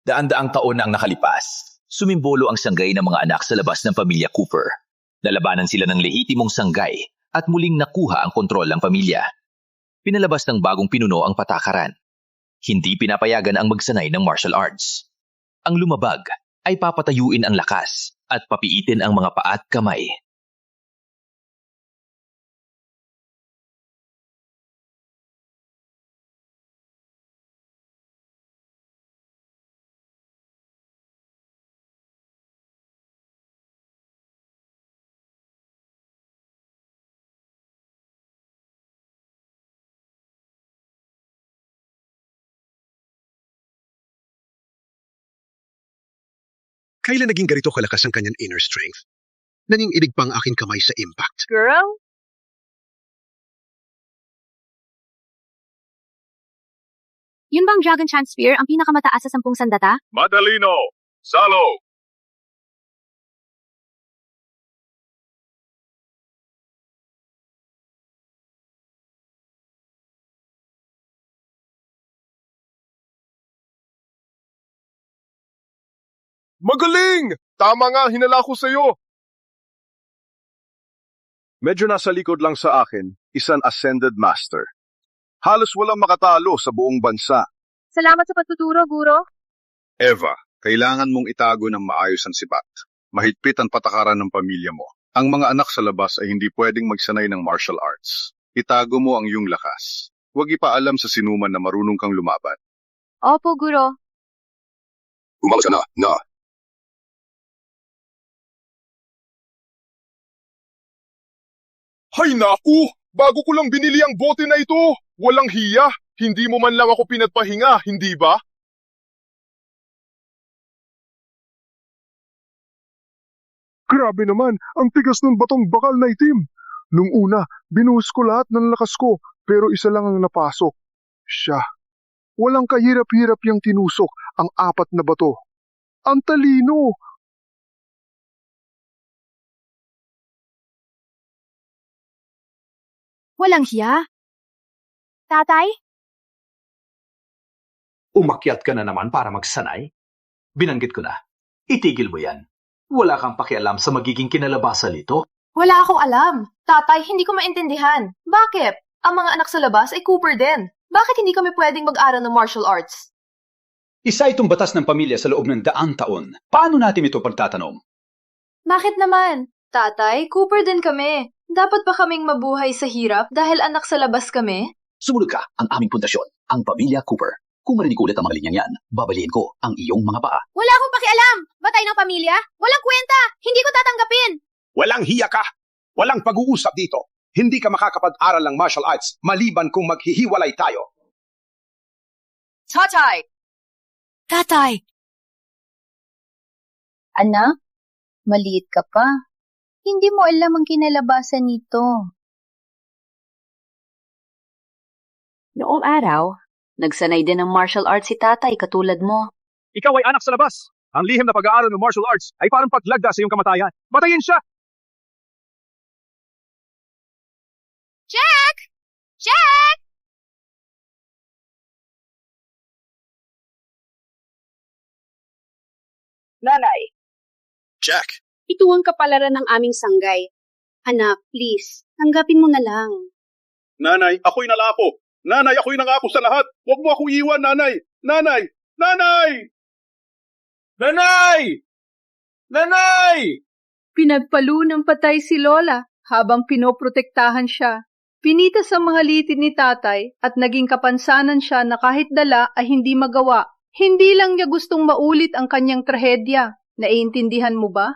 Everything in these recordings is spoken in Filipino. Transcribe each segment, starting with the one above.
Daan-daang taon na ang nakalipas. Sumimbolo ang sanggay ng mga anak sa labas ng pamilya Cooper. Nalabanan sila ng lehitimong sanggay at muling nakuha ang kontrol ng pamilya. Pinalabas ng bagong pinuno ang patakaran. Hindi pinapayagan ang magsanay ng martial arts. Ang lumabag ay papatayuin ang lakas at papiitin ang mga paa at kamay. Kailan naging ganito kalakas ang kanyang inner strength? Nanginginig pa ang aking kamay sa impact. Girl? Yun bang Dragon Chant Spear ang pinakamataas sa 10 sandata? Madalino! Salo! Magaling! Tama nga, hinala ko sa'yo. Medyo nasa likod lang sa akin, isang Ascended Master. Halos walang makatalo sa buong bansa. Salamat sa pagtuturo, Guro. Eva, kailangan mong itago ng maayos ang sibat. Mahigpit ang patakaran ng pamilya mo. Ang mga anak sa labas ay hindi pwedeng magsanay ng martial arts. Itago mo ang iyong lakas. Huwag ipaalam sa sinuman na marunong kang lumaban. Opo, Guro. Umalis ka na. Hay naku! Bago ko lang binili ang bote na ito! Walang hiya! Hindi mo man lang ako pinagpahinga, hindi ba? Grabe naman, ang tigas ng batong bakal na itim. Nung una, binuhos ko lahat ng lakas ko, pero isa lang ang napasok. Siya. Walang kahirap-hirap yang tinusok ang 4 na bato. Ang talino! Walang hiya. Tatay? Umakyat ka na naman para magsanay? Binanggit ko na. Itigil mo yan. Wala kang pakialam sa magiging kinalabasan nito. Wala akong alam. Tatay, hindi ko maintindihan. Bakit? Ang mga anak sa labas ay Cooper din. Bakit hindi kami pwedeng mag-aral ng martial arts? Isa itong batas ng pamilya sa loob ng 100 taon. Paano natin ito pagtatanong? Bakit naman? Tatay, Cooper din kami. Dapat ba kaming mabuhay sa hirap dahil anak sa labas kami? Sumunod ka ang aming pundasyon, ang pamilya Cooper. Kung marinig ulit ang mga linyang yan, babaliin ko ang iyong mga paa. Wala akong pakialam! Batay ng pamilya? Walang kwenta! Hindi ko tatanggapin! Walang hiya ka! Walang pag-uusap dito! Hindi ka makakapag-aral ng martial arts maliban kung maghihiwalay tayo. Tatay! Tatay! Anak, maliit ka pa. Hindi mo alam ang kinalabasan nito. Noong araw, nagsanay din ng martial arts si tatay katulad mo. Ikaw ay anak sa labas. Ang lihim na pag-aaral ng martial arts ay parang paglagda sa iyong kamatayan. Batayin siya! Jack! Jack! Nanay, Jack, ito ang kapalaran ng aming sanggay. Anak, please, tanggapin mo na lang. Nanay, ako'y nalapo. Nanay, ako'y nangako sa lahat. Huwag mo akong iwan, nanay. Nanay! Nanay! Nanay! Nanay! Pinagpalo ng patay si Lola habang pinoprotektahan siya. Pinitas ang mga litin ni tatay at naging kapansanan siya na kahit dala ay hindi magawa. Hindi lang niya gustong maulit ang kanyang trahedya. Naiintindihan mo ba?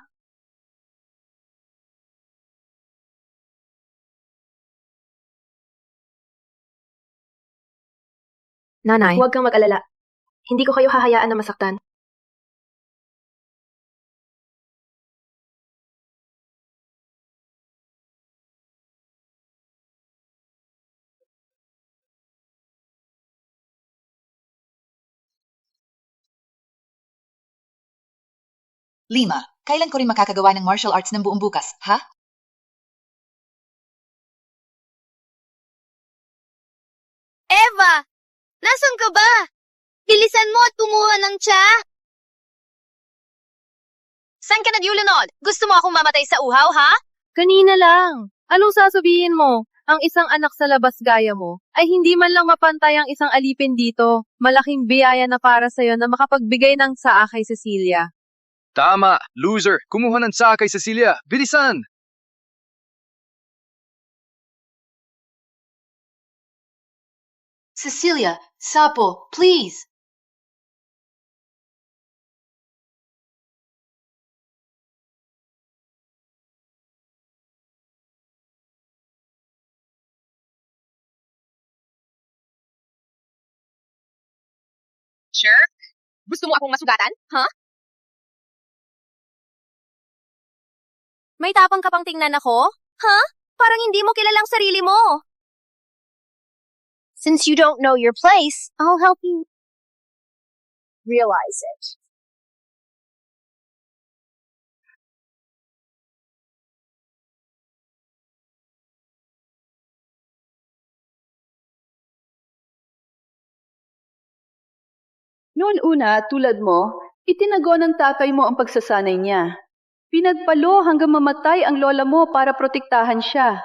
Nanay, huwag kang mag-alala. Hindi ko kayo hahayaan na masaktan. Lima, kailan ko rin makakagawa ng martial arts ng buong bukas, ha? Eva! Nasaan ka ba? Bilisan mo at kumuha ng tsa! Saan ka nagyulunod? Gusto mo akong mamatay sa uhaw, ha? Kanina lang. Anong sasabihin mo? Ang isang anak sa labas gaya mo ay hindi man lang mapantay ang isang alipin dito. Malaking biyaya na para sa'yo na makapagbigay ng saa kay Cecilia. Tama, loser. Kumuha ng saa kay Cecilia. Bilisan! Cecilia, sapo, please. Sure? Gusto mo akong masugatan? Ha? May tapang ka pang tingnan ako? Ha? Parang hindi mo kilalang sarili mo. Since you don't know your place, I'll help you realize it. Noon una, tulad mo, itinago ng tatay mo ang pagsasanay niya. Pinagpalo hanggang mamatay ang lola mo para protektahan siya.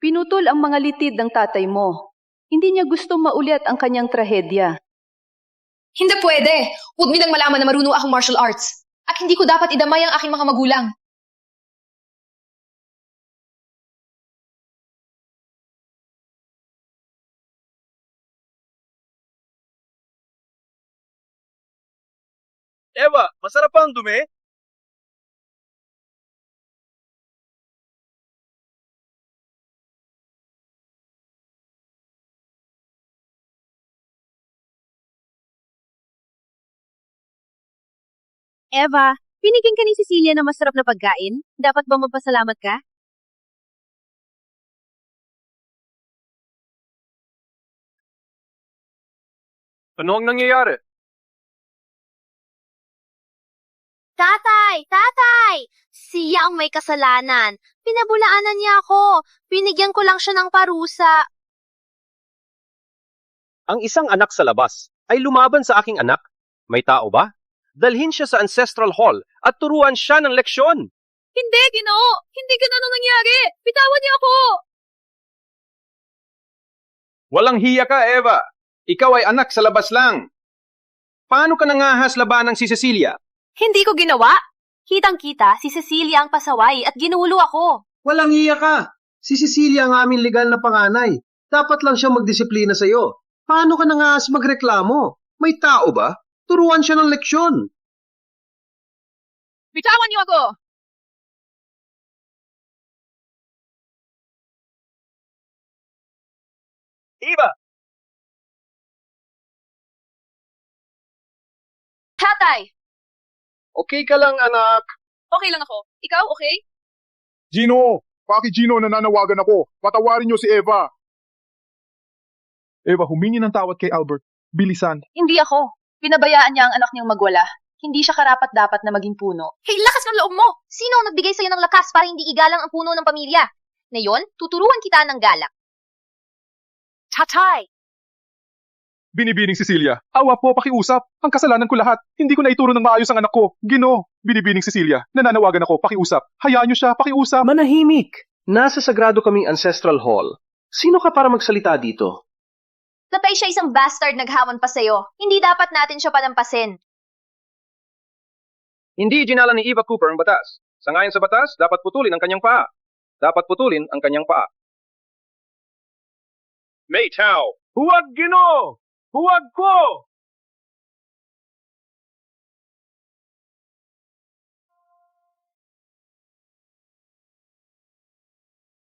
Pinutol ang mga litid ng tatay mo. Hindi niya gustong maulit ang kanyang trahedya. Hindi pwede. Huwag nilang malaman na marunong akong martial arts. At hindi ko dapat idamay ang aking mga magulang. Eva, masarap pa ang dumi? Eva, binigyan ka ni Cecilia ng masarap na pagkain? Dapat ba magpasalamat ka? Ano ang nangyayari? Tatay! Tatay! Siya ang may kasalanan. Pinabulaanan niya ako. Binigyan ko lang siya ng parusa. Ang isang anak sa labas ay lumaban sa aking anak. May tao ba? Dalhin siya sa ancestral hall at turuan siya ng leksyon. Hindi, Ginoo! Hindi ganun ang nangyari! Bitawan niyo ako! Walang hiya ka, Eva. Ikaw ay anak sa labas lang. Paano ka nangahas labanang si Cecilia? Hindi ko ginawa. Kitang-kita, si Cecilia ang pasaway at ginulo ako. Walang hiya ka. Si Cecilia ang aming legal na panganay. Dapat lang siya magdisiplina sa iyo. Paano ka nangahas magreklamo? May tao ba? Turuan siya ng leksyon. Bitawan niyo ako! Eva! Tatay! Okay ka lang, anak. Okay lang ako. Ikaw, okay? Gino! Paki Gino, nananawagan ako. Patawarin niyo si Eva. Eva, humingi ng tawad kay Albert. Bilisan. Hindi ako. Pinabayaan niya ang anak niyang magwala. Hindi siya karapat-dapat na maging puno. Hey, lakas ng loob mo! Sino ang nagbigay sa'yo ng lakas para hindi igalang ang puno ng pamilya? Ngayon, tuturuan kita ng galak. Tatay! Binibining Cecilia. Awa po, pakiusap. Ang kasalanan ko lahat. Hindi ko naituro ng maayos ang anak ko. Gino, binibining Cecilia. Nananawagan ako, pakiusap. Hayaan niyo siya, pakiusap. Manahimik. Nasa sagrado kaming ancestral hall. Sino ka para magsalita dito? Napay siya isang bastard naghawan pa sa'yo. Hindi dapat natin siya palampasin. Hindi ginala ni Eva Cooper ang batas. Sangayon sa batas, dapat putulin ang kanyang paa. Dapat putulin ang kanyang paa. Maytow! Huwag, Gino! Huwag ko!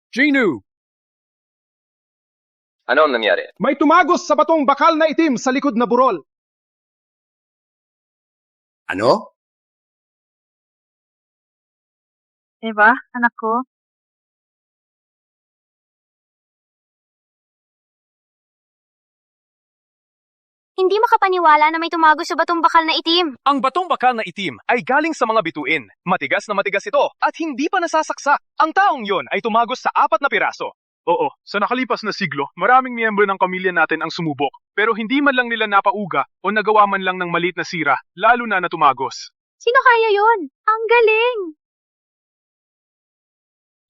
Gino! Ano ang nangyari? May tumagos sa batong bakal na itim sa likod na burol. Ano? Eva, anak ko. Hindi makapaniwala na may tumagos sa batong bakal na itim. Ang batong bakal na itim ay galing sa mga bituin. Matigas na matigas ito at hindi pa nasasaksak. Ang taong yon ay tumagos sa 4 na piraso. Oo, sa nakalipas na siglo, maraming miyembro ng pamilya natin ang sumubok. Pero hindi man lang nila napauga o nagawa man lang ng maliit na sira, lalo na tumagos. Sino kaya yon? Ang galing!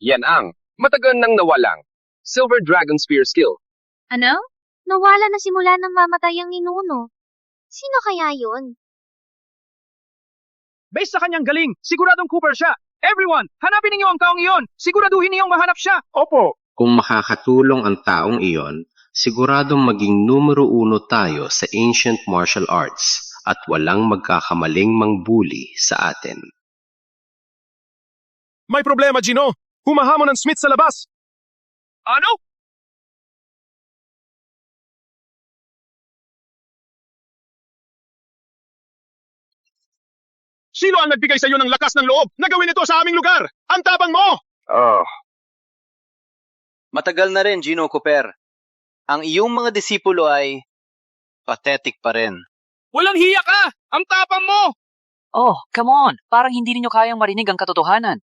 Yan ang matagal nang nawalang Silver Dragon Spear skill. Ano? Nawala na simula nang mamatay ang ninuno. Sino kaya yon? Based sa kanyang galing, siguradong Cooper siya. Everyone, hanapin ninyo ang taong iyon. Siguraduhin niyong mahanap siya. Opo. Kung makakatulong ang taong iyon, siguradong maging numero 1 tayo sa ancient martial arts at walang magkakamaling mangbuli sa atin. May problema, Gino. Humahamon ang Smith sa labas. Ano? Sino ang nagbigay sa iyo ng lakas ng loob na gawin ito sa aming lugar? Ang tapang mo! Matagal na rin, Gino Cooper. Ang iyong mga disipulo ay pathetic pa rin. Walang hiya ka! Ang tapang mo! Oh, come on. Parang hindi ninyo kayang marinig ang katotohanan.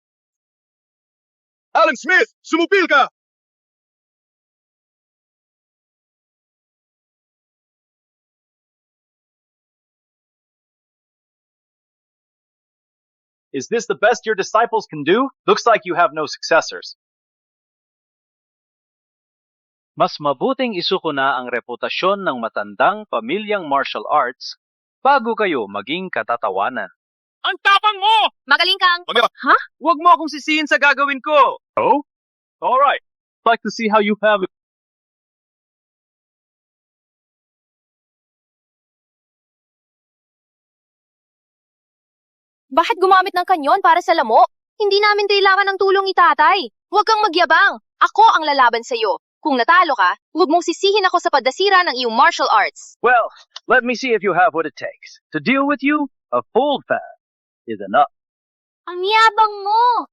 Alan Smith, sumupil ka! Is this the best your disciples can do? Looks like you have no successors. Mas mabuting isuko na ang reputasyon ng matandang pamilyang martial arts bago kayo maging katatawanan. Ang tapang mo! Magaling kang... Ha? Huwag mo akong sisihin sa gagawin ko. Oh? All right. I'd like to see how you have it. Bakit gumamit ng kanyon para sa lamo? Hindi namin kailangan ng tulong ni tatay. Huwag kang magyabang. Ako ang lalaban sa'yo. Kung natalo ka, huwag mong sisihin ako sa pagdasira ng iyong martial arts. Well, let me see if you have what it takes. To deal with you, a full fan is enough. Ang yabang mo!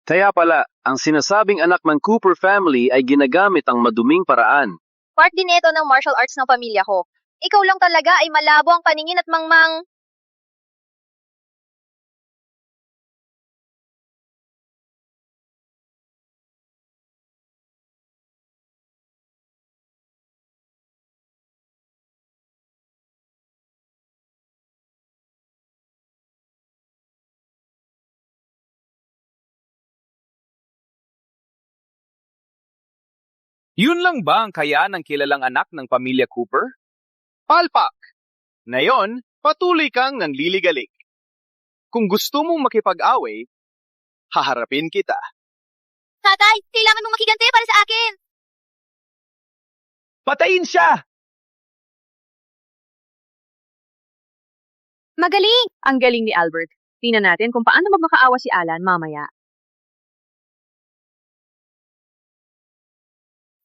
Kaya pala, ang sinasabing anak ng Cooper family ay ginagamit ang maduming paraan. Part din ito ng martial arts ng pamilya ko. Ikaw lang talaga ay malabo ang paningin at mangmang... Yun lang ba ang kaya ng kilalang anak ng pamilya Cooper? Palpak! Ngayon, patuloy kang nanliligalig. Kung gusto mong makipag-away, haharapin kita. Tatay, kailangan mong makiganti para sa akin! Patayin siya! Magaling! Ang galing ni Albert. Tingnan natin kung paano magmakaawa si Alan mamaya.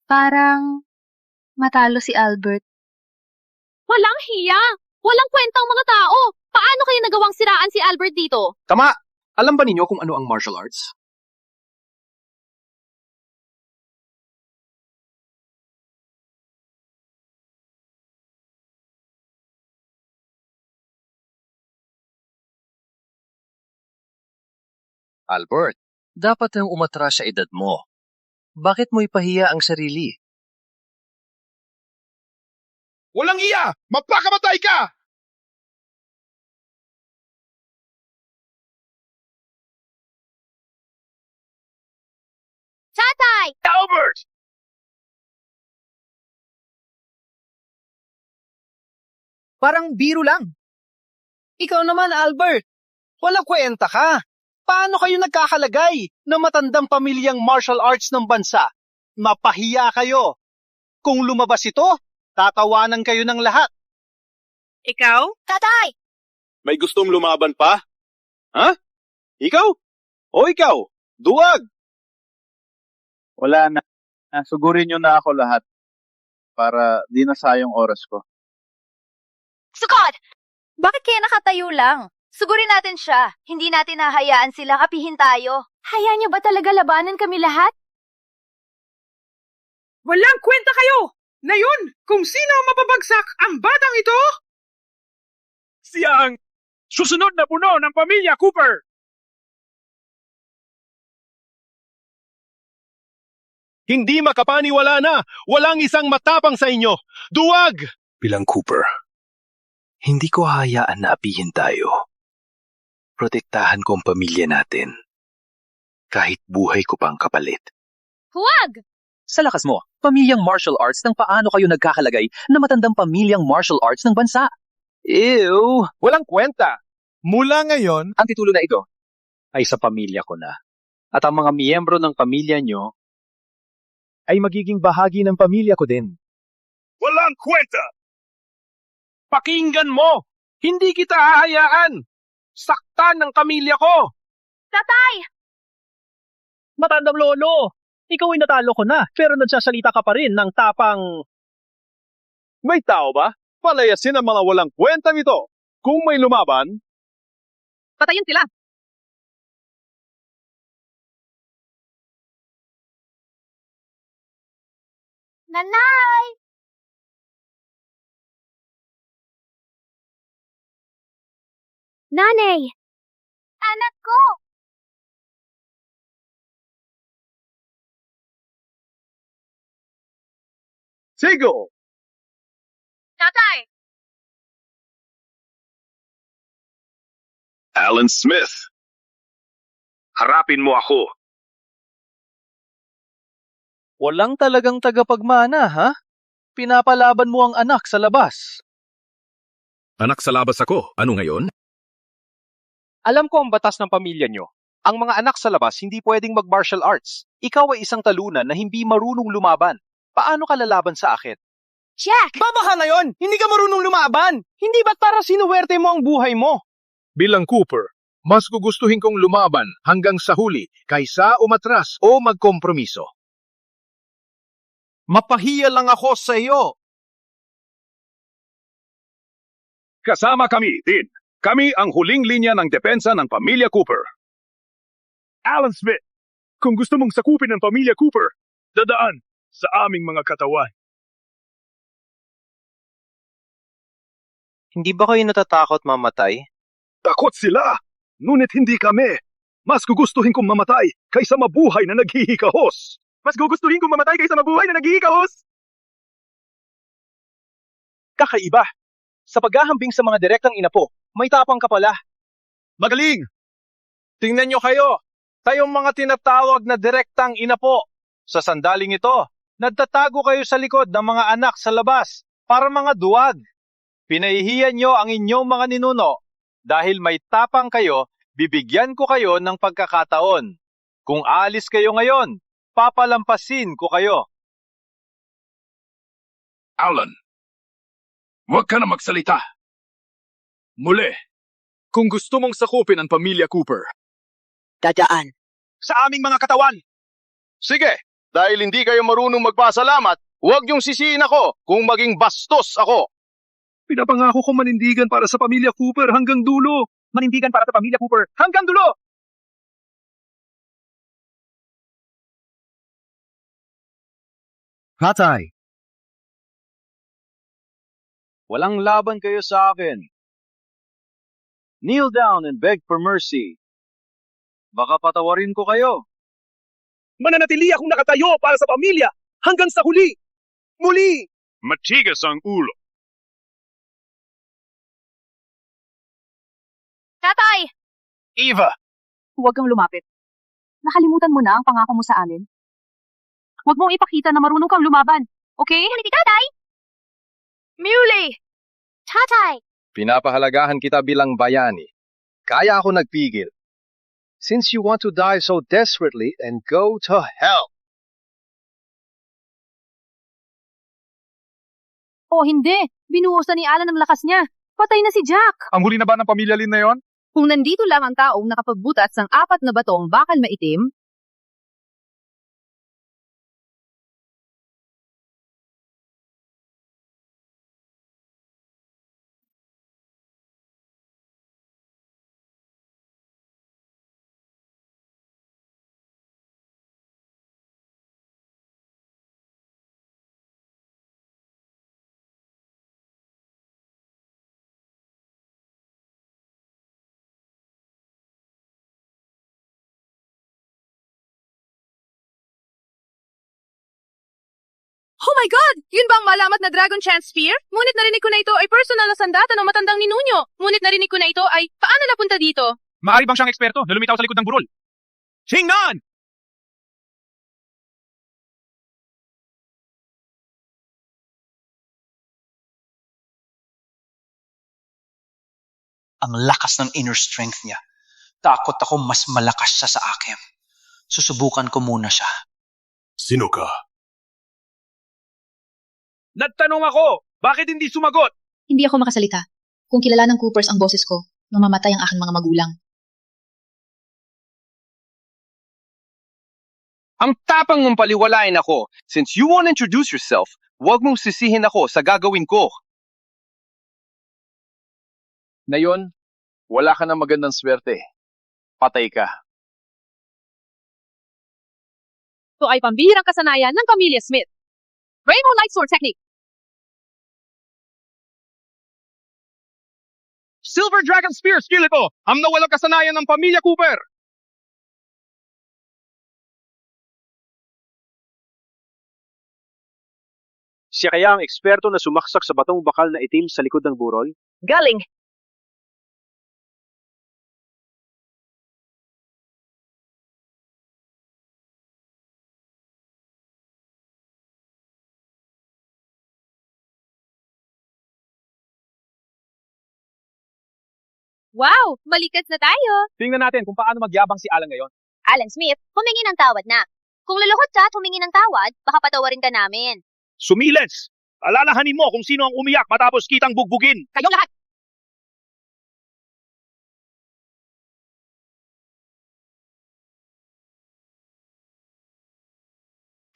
Parang matalo si Albert. Walang hiya! Walang kwentang mga tao! Paano kayo nagawang siraan si Albert dito? Tama! Alam ba ninyo kung ano ang martial arts? Albert, dapat nang umatras sa edad mo. Bakit mo ipahiya ang sarili? Walang iya! Magpakamatay ka! Tatay! Albert! Parang biro lang. Ikaw naman, Albert. Walang kwenta ka. Paano kayo nagkakalagay ng matandang pamilyang martial arts ng bansa? Mapahiya kayo. Kung lumabas ito, tatawanan kayo ng lahat. Ikaw? Tatay! May gustong lumaban pa? Ha? Ikaw? O ikaw? Duwag! Wala na. Sugurin nyo na ako lahat para di na sayang oras ko. Sukot! Bakit kaya nakatayo lang? Sugurin natin siya. Hindi natin hahayaan silang apihin tayo. Hayaan niyo ba talaga labanan kami lahat? Walang kwenta kayo! Ngayon, kung sino ang mapabagsak ang batang ito? Siya ang susunod na puno ng pamilya Cooper. Hindi makapaniwala na! Walang isang matapang sa inyo! Duwag! Bilang Cooper, hindi ko hahayaan na apihin tayo. Protektahan ko ang pamilya natin. Kahit buhay ko pang kapalit. Huwag! Sa lakas mo, pamilyang martial arts ng paano kayo nagkakalagay na matandang pamilyang martial arts ng bansa? Ew! Walang kwenta. Mula ngayon, Ang titulo na ito ay sa pamilya ko na. At ang mga miyembro ng pamilya nyo ay magiging bahagi ng pamilya ko din. Walang kwenta! Pakinggan mo! Hindi kita hahayaan! Saktan ng pamilya ko! Tatay! matandang lolo, ikaw ay natalo ko na, pero nagsasalita ka pa rin ng tapang... May tao ba? Palayasin ang mga walang kwentang ito. Kung may lumaban, Patayin sila! Nanay! Nanay! Anak ko! Sigo! Tatay! Alan Smith, harapin mo ako. Walang talagang tagapagmana, ha? Pinapalaban mo ang anak sa labas. Anak sa labas ako. Ano ngayon? Alam ko ang batas ng pamilya nyo. Ang mga anak sa labas hindi pwedeng mag-martial arts. Ikaw ay isang talunan na hindi marunong lumaban. Paano ka lalaban sa akin? Jack! Babaha na yon! Hindi ka marunong lumaban! Hindi ba't para sinuwerte mo ang buhay mo? Bilang Cooper, mas gugustuhin kong lumaban hanggang sa huli kaysa umatras o magkompromiso. Mapahiya lang ako sa iyo. kasama kami din. Kami ang huling linya ng depensa ng pamilya Cooper. Alan Smith, kung gusto mong sakupin ang pamilya Cooper, dadaan sa aming mga katawan. Hindi ba kayo natatakot mamatay? Takot sila, ngunit hindi kami. Mas gugustuhin kong mamatay kaysa mabuhay na naghihikahos. Mas gugustuhin kong mamatay kaysa mabuhay na naghihikahos. Kakaiba. Sa paghahambing sa mga direktang inapo, may tapang ka pala. Magaling! Tingnan nyo kayo, tayong mga tinatawag na direktang inapo. Sa sandaling ito, nagtatago kayo sa likod ng mga anak sa labas para mga duwag. Pinahihiyan nyo ang inyong mga ninuno. Dahil may tapang kayo, bibigyan ko kayo ng pagkakataon. Kung alis kayo ngayon, papalampasin ko kayo. Alan, huwag ka na magsalita. Muli, kung gusto mong sakupin ang pamilya Cooper, Dadaan sa aming mga katawan. Sige, dahil hindi kayo marunong magpasalamat, huwag niyong sisihin ako kung maging bastos ako. Pinapangako ko manindigan para sa pamilya Cooper hanggang dulo. manindigan para sa pamilya Cooper hanggang dulo. Tatay, Walang laban kayo sa akin. Kneel down and beg for mercy. Baka patawarin ko kayo. Mananatili akong nakatayo para sa pamilya hanggang sa huli. Muli! Matigas ang ulo. Tatay! Eva! Huwag kang lumapit. Nakalimutan mo na ang pangako mo sa amin. Huwag mong ipakita na marunong kang lumaban. Okay? Haliti, tatay! Muley! Tatay! Pinapahalagahan kita bilang bayani. Kaya ako nagpigil. Since you want to die so desperately and go to hell. Oh, hindi. Binuhusan ni Alan ang lakas niya. Patay na si Jack. Ang huli na ba ng pamilya Lin na yon? Kung nandito lang ang taong nakapagbutas ng 4 na batong bakal maitim, Oh my God! Yun ba ang malamat na Dragon Chant Spear? Ngunit narinig ko na ito ay personal na sandata ng matandang ninunyo. Ngunit narinig ko na ito ay paano napunta dito? Maaari bang siyang eksperto na lumitaw sa likod ng burol? Shingan! Ang lakas ng inner strength niya. Takot ako mas malakas siya sa akin. Susubukan ko muna siya. Sino ka? Nagtanong ako! Bakit hindi sumagot? Hindi ako makasalita. Kung kilala ng Coopers ang boses ko, mamamatay ang aking mga magulang. Ang tapang mong paliwalain ako. Since you won't introduce yourself, huwag mong sisihin ako sa gagawin ko. Ngayon, wala ka ng magandang swerte. Patay ka. Ito ay pambihirang kasanayan ng pamilya Smith. Rainbow Light Sword Technique. Silver Dragon Spear skill ito! Ang nawalang kasanayan ng pamilya Cooper! Siya kaya ang eksperto na sumaksak sa batong bakal na itim sa likod ng burol? Galing! Wow! Balikat na tayo! Tingnan natin kung paano magyabang si Alan ngayon. Alan Smith, humingi ng tawad na. Kung luluhod ka at humingi ng tawad, baka patawarin ka namin. Sumiles! Alalahanin mo kung sino ang umiyak matapos kitang bugbugin. Kayong lahat!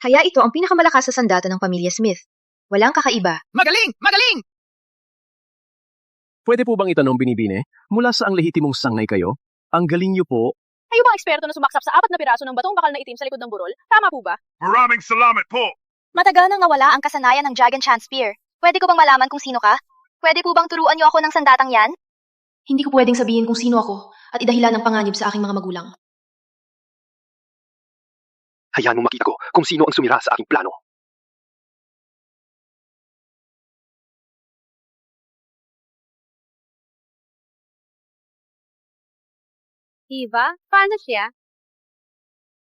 Kaya ito ang pinakamalakas sa sandata ng pamilya Smith. Walang kakaiba. Magaling! Magaling! Pwede po bang itanong binibine? Mula sa ang lehitimong sangnay kayo? Ang galing niyo po. Kayo bang eksperto na sumaksap sa 4 na piraso ng batong bakal na itim sa likod ng burol? Tama po ba? Maraming salamat po! Matagal nang nawala ang kasanayan ng Dragon Chant Spear. Pwede ko bang malaman kung sino ka? Pwede po bang turuan niyo ako ng sandatang yan? Hindi ko pwedeng sabihin kung sino ako at idahilan ng panganib sa aking mga magulang. Hayaan mong makita ko kung sino ang sumira sa aking plano. Eva, paano siya?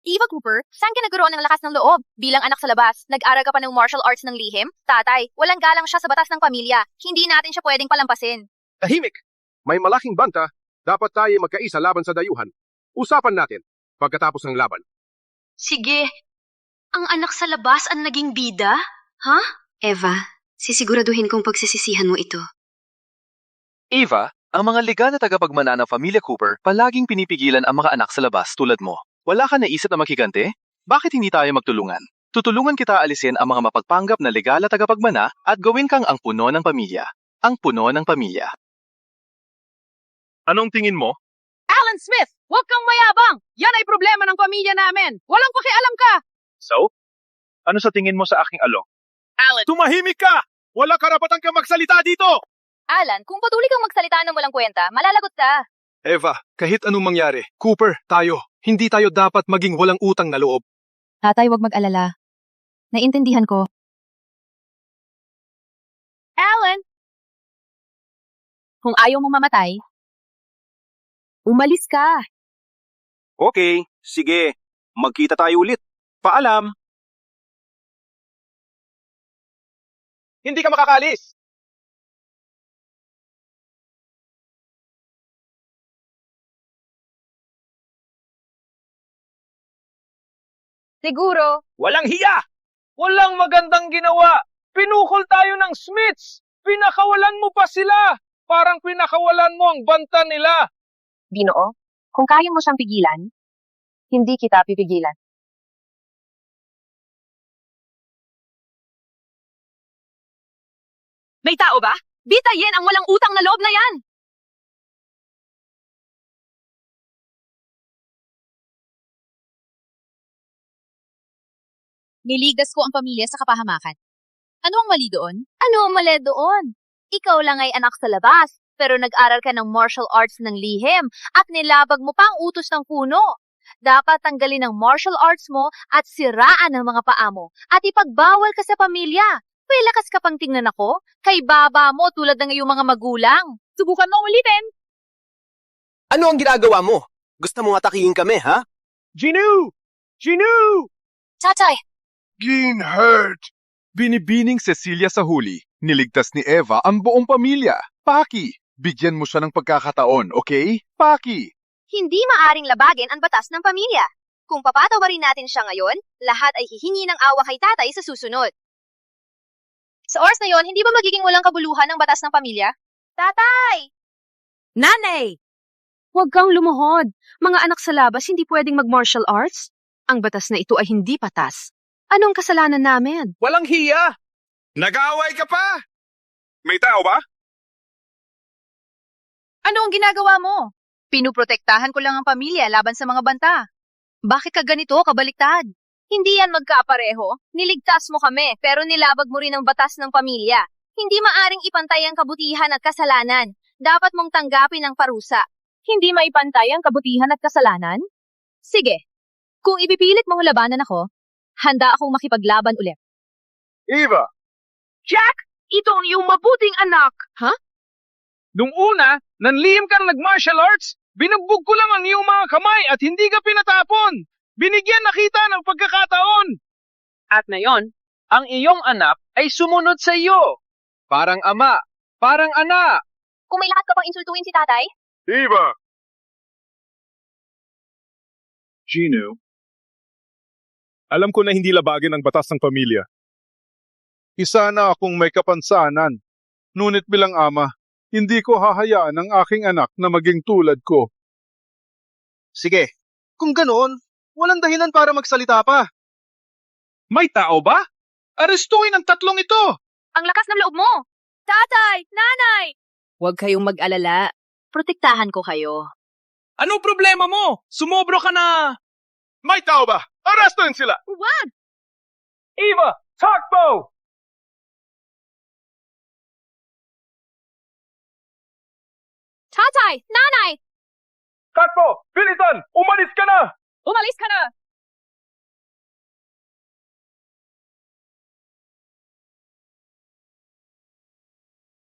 Eva Cooper, saan ka nagkaroon ng lakas ng loob? Bilang anak sa labas, nag-aral ka pa ng martial arts ng lihim? Tatay, walang galang siya sa batas ng pamilya. Hindi natin siya pwedeng palampasin. Tahimik! May malaking banta. Dapat tayo magkaisa laban sa dayuhan. Usapan natin pagkatapos ng laban. Sige. Ang anak sa labas ang naging bida? Ha? Eva, sisiguraduhin kong pagsisisihan mo ito. Eva, ang mga legal na tagapagmana ng pamilya Cooper palaging pinipigilan ang mga anak sa labas tulad mo. Wala ka naisip na makigante? Bakit hindi tayo magtulungan? Tutulungan kita alisin ang mga mapagpanggap na legal na tagapagmana at gawin kang ang puno ng pamilya. Ang puno ng pamilya. Anong tingin mo? Alan Smith, huwag kang mayabang! Yan ay problema ng pamilya namin! Walang pakialam ka! So? Ano sa tingin mo sa aking alok? Alan! Tumahimik ka! Wala karapatan kang magsalita dito! Alan, kung patuloy kang magsalita ng walang kwenta, malalagot ka. Eva, kahit anong mangyari, Cooper, tayo, hindi tayo dapat maging walang utang na loob. Tatay, wag mag-alala. Naiintindihan ko. Alan! Kung ayaw mong mamatay, umalis ka. Okay, sige. Magkita tayo ulit. Paalam. Hindi ka makakalis. Siguro. Walang hiya! Walang magandang ginawa! Pinukol tayo ng Smiths! Pinakawalan mo pa sila! Parang pinakawalan mo ang banta nila! Ginoo, kung kaya mo siyang pigilan, hindi kita pipigilan. May tao ba? Bitayin ang walang utang na loob na yan! Niligas ko ang pamilya sa kapahamakan. Ano ang mali doon? Ano ang mali doon? Ikaw lang ay anak sa labas, pero nag-aral ka ng martial arts ng lihim at nilabag mo pa ang utos ng puno. Dapat tanggalin ang martial arts mo at siraan ang mga paa mo at ipagbawal ka sa pamilya. May lakas ka pang tingnan ako? Kay baba mo tulad ng iyong mga magulang. Subukan mo ulitin. Ano ang ginagawa mo? Gusto mong atakihin kami, ha? Ginu! Ginu! Tatay! Ginhurt! Binibining Cecilia sa huli. Niligtas ni Eva ang buong pamilya. Paki, bigyan mo siya ng pagkakataon, okay? Paki! Hindi maaring labagin ang batas ng pamilya. Kung papatawarin natin siya ngayon, lahat ay hihingi ng awa kay tatay sa susunod. Sa oras na yon, hindi ba magiging walang kabuluhan ng batas ng pamilya? Tatay! Nanay! Huwag kang lumuhod. Mga anak sa labas hindi pwedeng mag-martial arts. Ang batas na ito ay hindi patas. Anong kasalanan namin? Walang hiya! Nag-aaway ka pa? May tao ba? Ano ang ginagawa mo? Pinuprotektahan ko lang ang pamilya laban sa mga banta. Bakit ka ganito, kabaliktad? Hindi yan magkaapareho. Niligtas mo kami, pero nilabag mo rin ang batas ng pamilya. Hindi maaring ipantay ang kabutihan at kasalanan. Dapat mong tanggapin ang parusa. Hindi maipantay ang kabutihan at kasalanan? Sige, kung ipipilit mong labanan ako, handa akong makipaglaban ulit. Eva! Jack! Ito ang iyong mabuting anak! Ha? Nung una, nanlihim kang nag-martial arts, binugbog ko lang ang iyong mga kamay at hindi ka pinatapon. Binigyan na kita ng pagkakataon. At ngayon, ang iyong anak ay sumunod sa iyo. Parang ama, parang anak. Kung may lahat ka pang insultuin si tatay, Eva! Gino, alam ko na hindi labagin ang batas ng pamilya. Isa na akong may kapansanan. Ngunit bilang ama, hindi ko hahayaan ang aking anak na maging tulad ko. Sige, kung ganoon, walang dahilan para magsalita pa. May tao ba? Arestuhin ang tatlong ito! ang lakas ng loob mo! Tatay! Nanay! Huwag kayong mag-alala. Protektahan ko kayo. Ano problema mo? Sumobro ka na! May tao ba? Arestuhin sila! Huwag! Eva! Takbo! Tatay! Nanay! Takbo! Bilisan! Umalis ka na! Umalis ka na!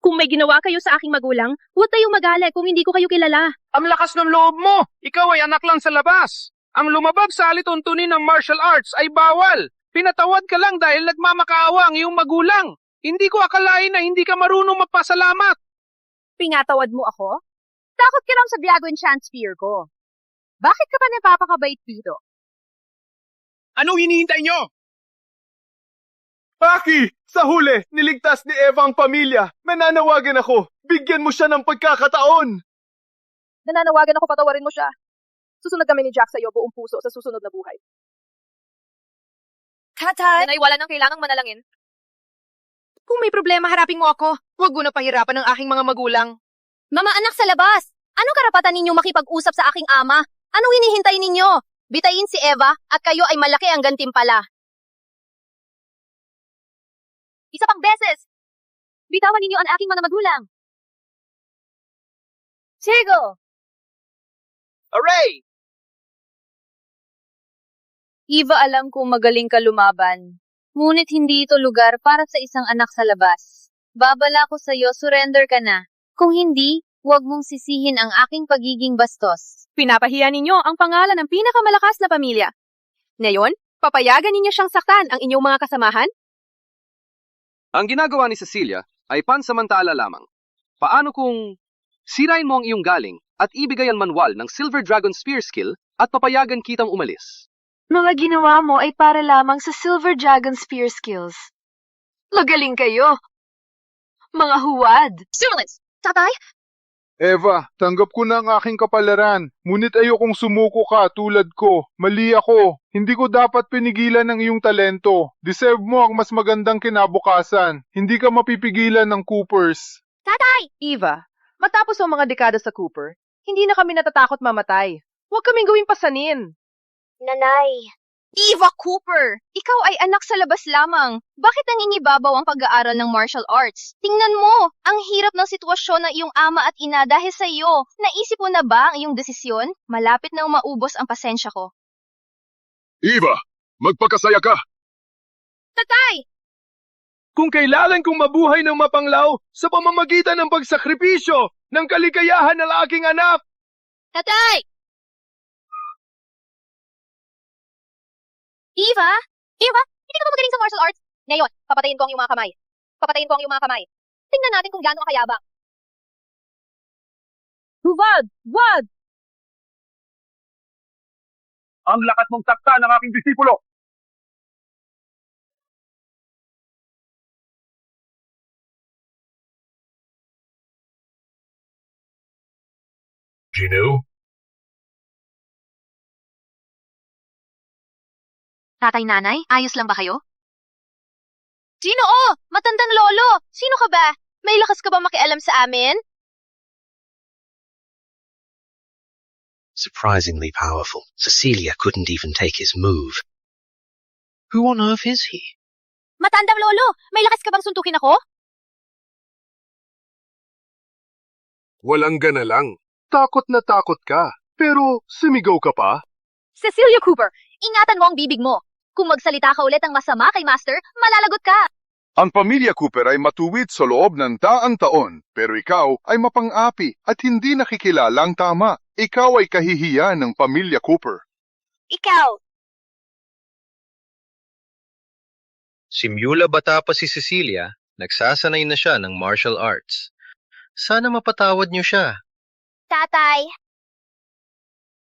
Kung may ginawa kayo sa aking magulang, huwag kayong magalit kung hindi ko kayo kilala. Ang lakas ng loob mo! Ikaw ay anak lang sa labas. Ang lumabag sa alituntunin ng martial arts ay bawal. Pinatawad ka lang dahil nagmamakaawa ang iyong magulang. Hindi ko akalain na hindi ka marunong magpasalamat. Pinatawad mo ako? Takot ka lang sa Viago Enchant Spear ko. Bakit ka pa napapakabait dito? Anong hinihintay nyo? Paki! Sa huli, niligtas ni Eva ang pamilya. Nananawagan ako. Bigyan mo siya ng pagkakataon. Nananawagan ako patawarin mo siya. Susunod kami ni Jack sa iyo buong puso sa susunod na buhay. Tatay! Nanay, wala nang kailangang manalangin. Kung may problema, harapin mo ako. Huwag mo na pahirapan ng aking mga magulang. Mga anak sa labas! Anong karapatan ninyo makipag-usap sa aking ama? Anong hinihintay ninyo? Bitayin si Eva at kayo ay malaki ang gantimpala. Isa pang beses! Bitawan ninyo ang aking mga magulang. Tego! Aray! Eva, alam kong magaling ka lumaban. Ngunit hindi ito lugar para sa isang anak sa labas. Babala ko sa iyo, surrender ka na. Kung hindi, huwag mong sisihin ang aking pagiging bastos. Pinapahiya ninyo ang pangalan ng pinakamalakas na pamilya. Ngayon, papayagan ninyo siyang saktan ang inyong mga kasamahan? Ang ginagawa ni Cecilia ay pansamantala lamang. Paano kung sirain mo ang iyong galing at ibigay ang manual ng Silver Dragon Spear skill at papayagan kitang umalis? Mga ginawa mo ay para lamang sa Silver Dragon Spear skills. Magaling kayo! Mga huwad! Silence! Tatay? Eva, tanggap ko na ang aking kapalaran. Ngunit ayokong sumuko ka tulad ko. Mali ako. Hindi ko dapat pinigilan ang iyong talento. Deserve mo ang mas magandang kinabukasan. Hindi ka mapipigilan ng Coopers. Tatay! Eva, matapos ang mga dekada sa Cooper, hindi na kami natatakot mamatay. Huwag kaming gawing pasanin. Nanay! Eva Cooper! Ikaw ay anak sa labas lamang. Bakit nangingibabaw ang pag-aaral ng martial arts? Tingnan mo! Ang hirap ng sitwasyon ng iyong ama at ina dahil sa iyo. Naisip mo na ba ang iyong desisyon? Malapit nang maubos ang pasensya ko. Eva, magpakasaya ka. Tatay! Kung kailangan kong mabuhay ng mapanglaw sa pamamagitan ng pagsakripisyo ng kaligayahan ng aking anak. Tatay! Eva? Eva, hindi ka ba magaling sa martial arts? Ngayon, papatayin ko ang iyong mga kamay. Papatayin ko ang iyong mga kamay. Tingnan natin kung gaano kakayabang. Huwag! Wag! Ang lakas mong sakta ng aking disipulo. Gino? Tatay, nanay, ayos lang ba kayo? Sino? Oh, matandang lolo. Sino ka ba? May lakas ka ba makialam sa amin? Surprisingly powerful. Cecilia couldn't even take his move. Who on earth is he? Matandang lolo, may lakas ka bang suntukin ako? Walang gana lang. Takot na takot ka. Pero sumigaw ka pa? Cecilia Cooper, ingatan mo ang bibig mo. Kung magsalita ka ulit ang masama kay Master, malalagot ka. Ang pamilya Cooper ay matuwid sa loob ng daang taon, pero ikaw ay mapang-api at hindi nakikilalang tama. Ikaw ay kahihiyan ng pamilya Cooper. Ikaw. Simula bata pa si Cecilia, nagsasanay na siya ng martial arts. Sana mapatawad niyo siya. Tatay.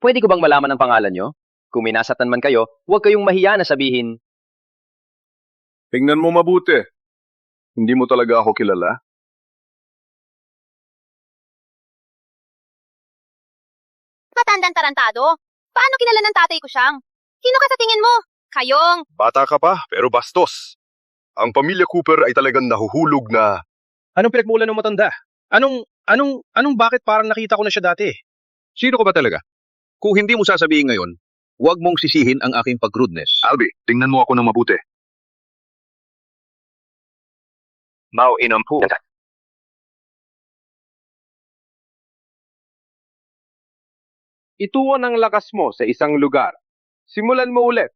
Pwede ko bang malaman ang pangalan niyo? Kung minasatan man kayo, huwag kayong mahiya na sabihin. Tingnan mo mabuti. Hindi mo talaga ako kilala? Matandang tarantado. Paano kilala ng tatay ko siyang? Sino ka sa tingin mo? Kayong. Bata ka pa, pero bastos. Ang pamilya Cooper ay talagang nahuhulog na... Anong pinagmulan ng matanda? Anong bakit parang nakita ko na siya dati? Sino ka ba talaga? Kung hindi mo sasabihin ngayon, huwag mong sisihin ang aking pag-rudeness. Albi, tingnan mo ako ng mabuti. Mao inom po. Ituon ang lakas mo sa isang lugar. Simulan mo ulit.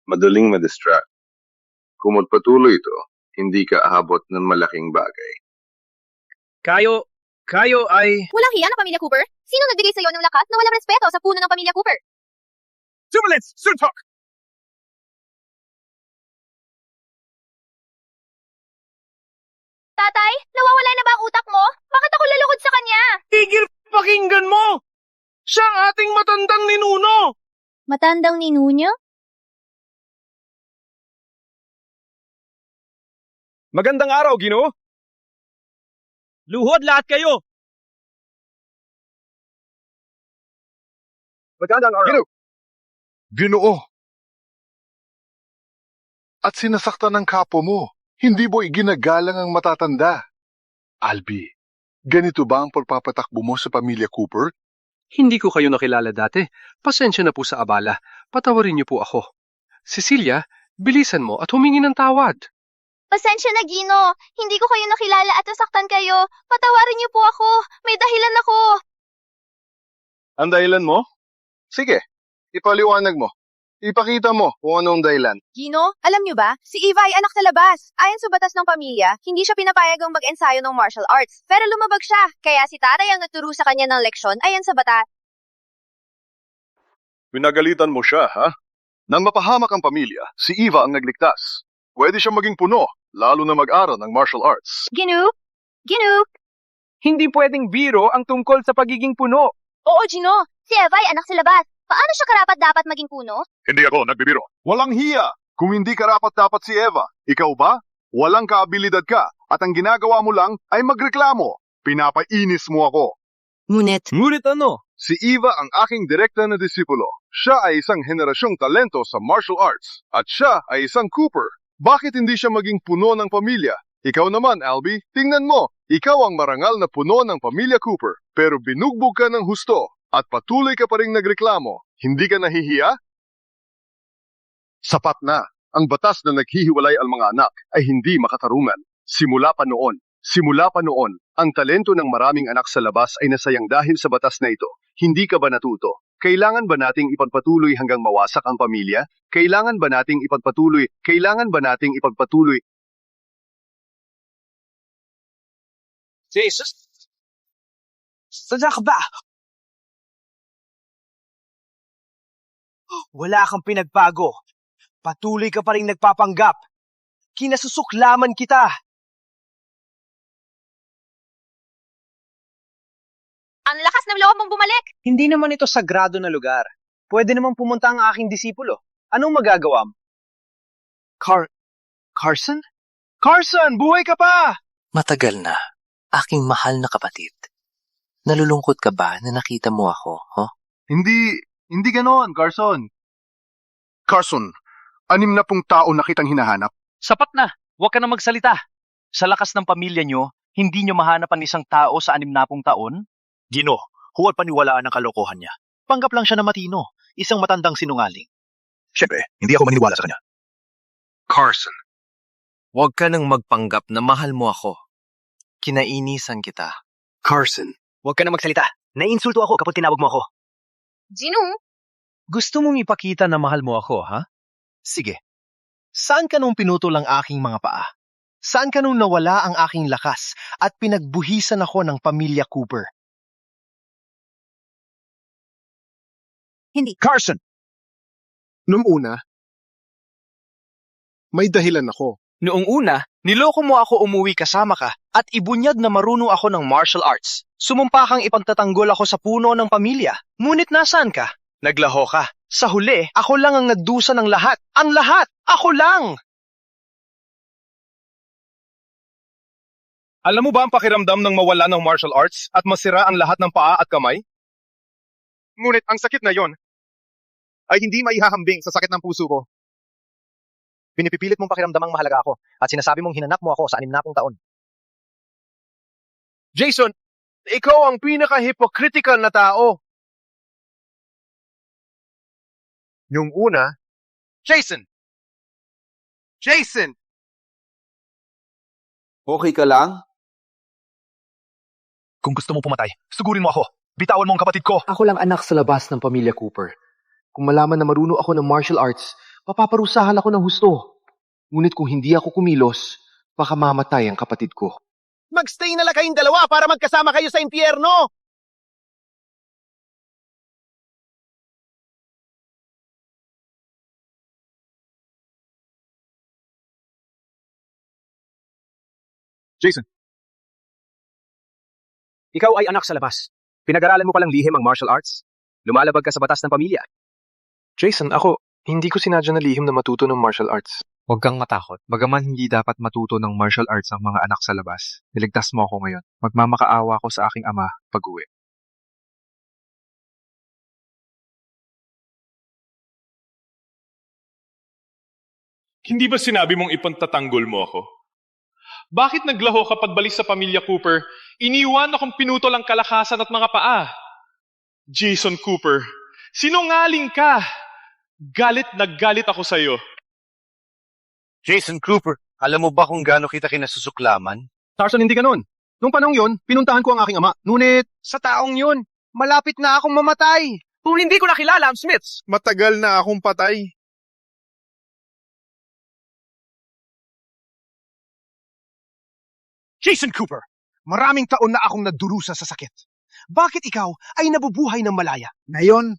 Madaling ma-distract. Kung magpatuloy ito, hindi ka aabot ng malaking bagay. Kayo ay... Walang hiya na pamilya Cooper? Sino nagbigay sa iyo ng lakas na walang respeto sa puno ng pamilya Cooper? Sumulits! Suntok! Tatay, nawawala na ba ang utak mo? Bakit ako lalukod sa kanya? Tigil pakinggan mo! Siya ang ating matandang ninuno! Matandang ninuno? Magandang araw, Gino. Luhod lahat kayo! Magandang araw. Ginoo! At sinasaktan ng kapo mo. Hindi mo iginagalang ang matatanda. Albi, ganito ba ang pagpapatakbo mo sa pamilya Cooper? Hindi ko kayo nakilala dati. Pasensya na po sa abala. Patawarin niyo po ako. Cecilia, bilisan mo at humingi ng tawad. Pasensya na, Gino. Hindi ko kayo nakilala at nasaktan kayo. Patawarin niyo po ako. May dahilan ako. Ang dahilan mo? Sige, ipaliwanag mo. Ipakita mo kung anong dahilan. Gino, alam niyo ba, si Eva ay anak sa labas. Ayon sa batas ng pamilya, hindi siya pinapayagang mag-ensayo ng martial arts. Pero lumabag siya, kaya si tatay ang nagturo sa kanya ng leksyon ayon sa batas. Pinagalitan mo siya, ha? Nang mapahamak ang pamilya, si Eva ang nagligtas. Pwede siya maging puno, lalo na mag-aral ng martial arts. Gino? Hindi pwedeng biro ang tungkol sa pagiging puno. Oo, Gino. Si Eva ay anak sa labas. Paano siya karapat-dapat maging puno? Hindi ako nagbibiro. Walang hiya! Kung hindi karapat-dapat si Eva, ikaw ba? Walang kaabilidad ka, at ang ginagawa mo lang ay magreklamo. Pinapainis mo ako. Ngunit ano? Si Eva ang aking direkta na disipulo. Siya ay isang henerasyong talento sa martial arts, at siya ay isang Cooper. Bakit hindi siya maging puno ng pamilya? Ikaw naman, Albi, tingnan mo. Ikaw ang marangal na puno ng pamilya Cooper, pero binugbog ka ng husto. At patuloy ka pa rin nagreklamo, hindi ka nahihiya? Sapat na. Ang batas na naghihiwalay ang mga anak ay hindi makatarungan. Simula pa noon, ang talento ng maraming anak sa labas ay nasayang dahil sa batas na ito. Hindi ka ba natuto? Kailangan ba nating ipagpatuloy hanggang mawasak ang pamilya? Kailangan ba nating ipagpatuloy? Jesus? Sadya ka ba? Wala kang pinagbago. Patuloy ka pa rin nagpapanggap. Kinasusuklaman kita. Ang lakas ng loob mong bumalik! Hindi naman ito sagrado na lugar. Pwede naman pumunta ang aking disipulo. Anong magagawa mo? Carson? Carson, buhay ka pa! Matagal na, aking mahal na kapatid. Nalulungkot ka ba na nakita mo ako, ho? Hindi ganoon, Carson. Carson, 60 tao na kitang hinahanap. Sapat na, huwag ka na magsalita. Sa lakas ng pamilya nyo, hindi nyo mahanap ang isang tao sa 60 taon? Gino, huwag paniwalaan ang kalokohan niya. Panggap lang siya na matino, isang matandang sinungaling. Siyempre, hindi ako maniniwala sa kanya. Carson, huwag ka nang magpanggap na mahal mo ako. Kinainisan kita. Carson, Huwag ka na magsalita. Naiinsulto ako kapag tinawag mo ako. Gino? Gusto mong ipakita na mahal mo ako, ha? Sige. Saan ka nung pinutol ang aking mga paa? Saan ka nung nawala ang aking lakas at pinagbuhisan ako ng pamilya Cooper? Hindi. Carson! Noong una, may dahilan ako. Noong una, niloko mo ako umuwi kasama ka at ibunyag na marunong ako ng martial arts. Sumumpa kang ipagtatanggol ako sa puno ng pamilya. Ngunit nasaan ka? Naglaho ka. Sa huli, ako lang ang nagdusa ng lahat. Ang lahat! Ako lang! Alam mo ba ang pakiramdam ng mawala ng martial arts at masira ang lahat ng paa at kamay? Ngunit ang sakit na yon ay hindi maihahambing sa sakit ng puso ko. Pinipipilit mong pakiramdamang mahalaga ako at sinasabi mong hinanap mo ako sa 60 taon. Jason, ikaw ang pinaka-hypocritical na tao. Yung una, Jason! Okay ka lang? Kung gusto mo pumatay, sugurin mo ako. Bitawan mo ang kapatid ko. Ako lang anak sa labas ng pamilya Cooper. Kung malaman na marunong ako ng martial arts, papaparusahan ako ng husto. Ngunit kung hindi ako kumilos, baka mamatay ang kapatid ko. Magstay na lang kayong dalawa para magkasama kayo sa impyerno! Jason. Ikaw ay anak sa labas. Pinag-aralan mo palang lihim ang martial arts. Lumalabag ka sa batas ng pamilya. Jason, hindi ko sinadya na lihim na matuto ng martial arts. Huwag kang matakot. Bagaman hindi dapat matuto ng martial arts ang mga anak sa labas, niligtas mo ako ngayon. Magmamakaawa ako sa aking ama pag-uwi. Hindi ba sinabi mong ipantatanggol mo ako? Bakit naglaho ka pagbalik sa pamilya Cooper? Iniwan akong pinutol ang kalakasan at mga paa. Jason Cooper, sinungaling ka! Galit na galit ako sa'yo. Jason Cooper, alam mo ba kung gaano kita kinasusuklaman? Carson, hindi ganun. Nung panahon yon, pinuntahan ko ang aking ama. Ngunit, Sa taong yun, malapit na akong mamatay. Kung hindi ko nakilala ang Smiths. Matagal na akong patay. Jason Cooper, maraming taon na akong nagdurusa sa sakit. Bakit ikaw ay nabubuhay ng malaya? Ngayon,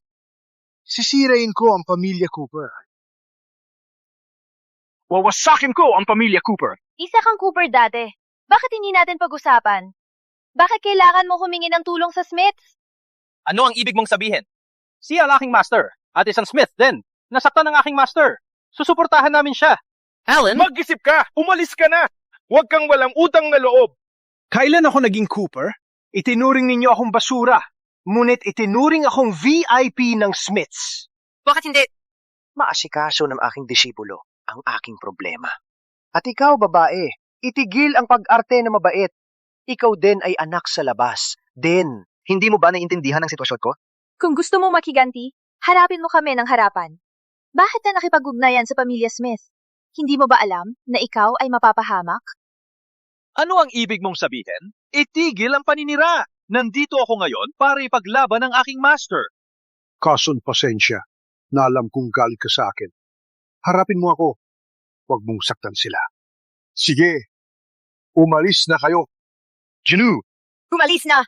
sisirain ko ang pamilya Cooper. Wawasakin ko ang pamilya Cooper. Isa kang Cooper dati. Bakit hindi natin pag-usapan? Bakit kailangan mo humingi ng tulong sa Smiths? Ano ang ibig mong sabihin? Siya ang aking master at isang Smith din. Nasaktan ng aking master. Susuportahan namin siya. Alan? mag-isip ka! Umalis ka na! Huwag kang walang utang na loob! Kailan ako naging Cooper? Itinuring ninyo akong basura. Ngunit itinuring akong VIP ng Smiths. Bakit hindi? Maasikaso ng aking disipulo ang aking problema. At ikaw, babae, itigil ang pag-arte na mabait. Ikaw din ay anak sa labas. Hindi mo ba naiintindihan ang sitwasyon ko? Kung gusto mo makiganti, harapin mo kami ng harapan. Bakit ka nakipag-ugnayan sa pamilya Smith? Hindi mo ba alam na ikaw ay mapapahamak? Ano ang ibig mong sabihin? Itigil ang paninira. Nandito ako ngayon para ipaglaban ang aking master. Carson, pasensya. Na alam kong galit ka sa akin. Harapin mo ako. Huwag mong saktan sila. Sige. Umalis na kayo. Jinu! Umalis na!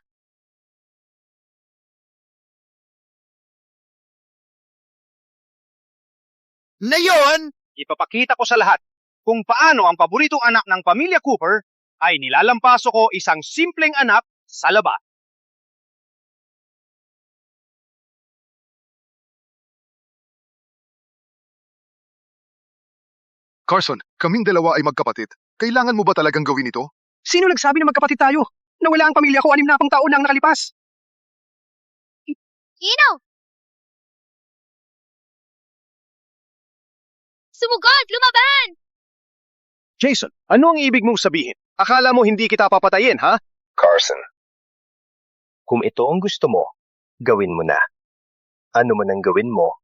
Ngayon, ipapakita ko sa lahat kung paano ang paboritong anak ng pamilya Cooper ay nilalampaso ko isang simpleng anak sa labas. Carson, kaming dalawa ay magkapatid. Kailangan mo ba talagang gawin ito? Sino nagsabi na magkapatid tayo? Nawala ang pamilya ko 6 na pang taon na ang nakalipas. Gino! Sumugod! Lumaban! Jason, ano ang ibig mong sabihin? Akala mo hindi kita papatayin, ha? Carson, kung ito ang gusto mo, gawin mo na. Ano man ang gawin mo,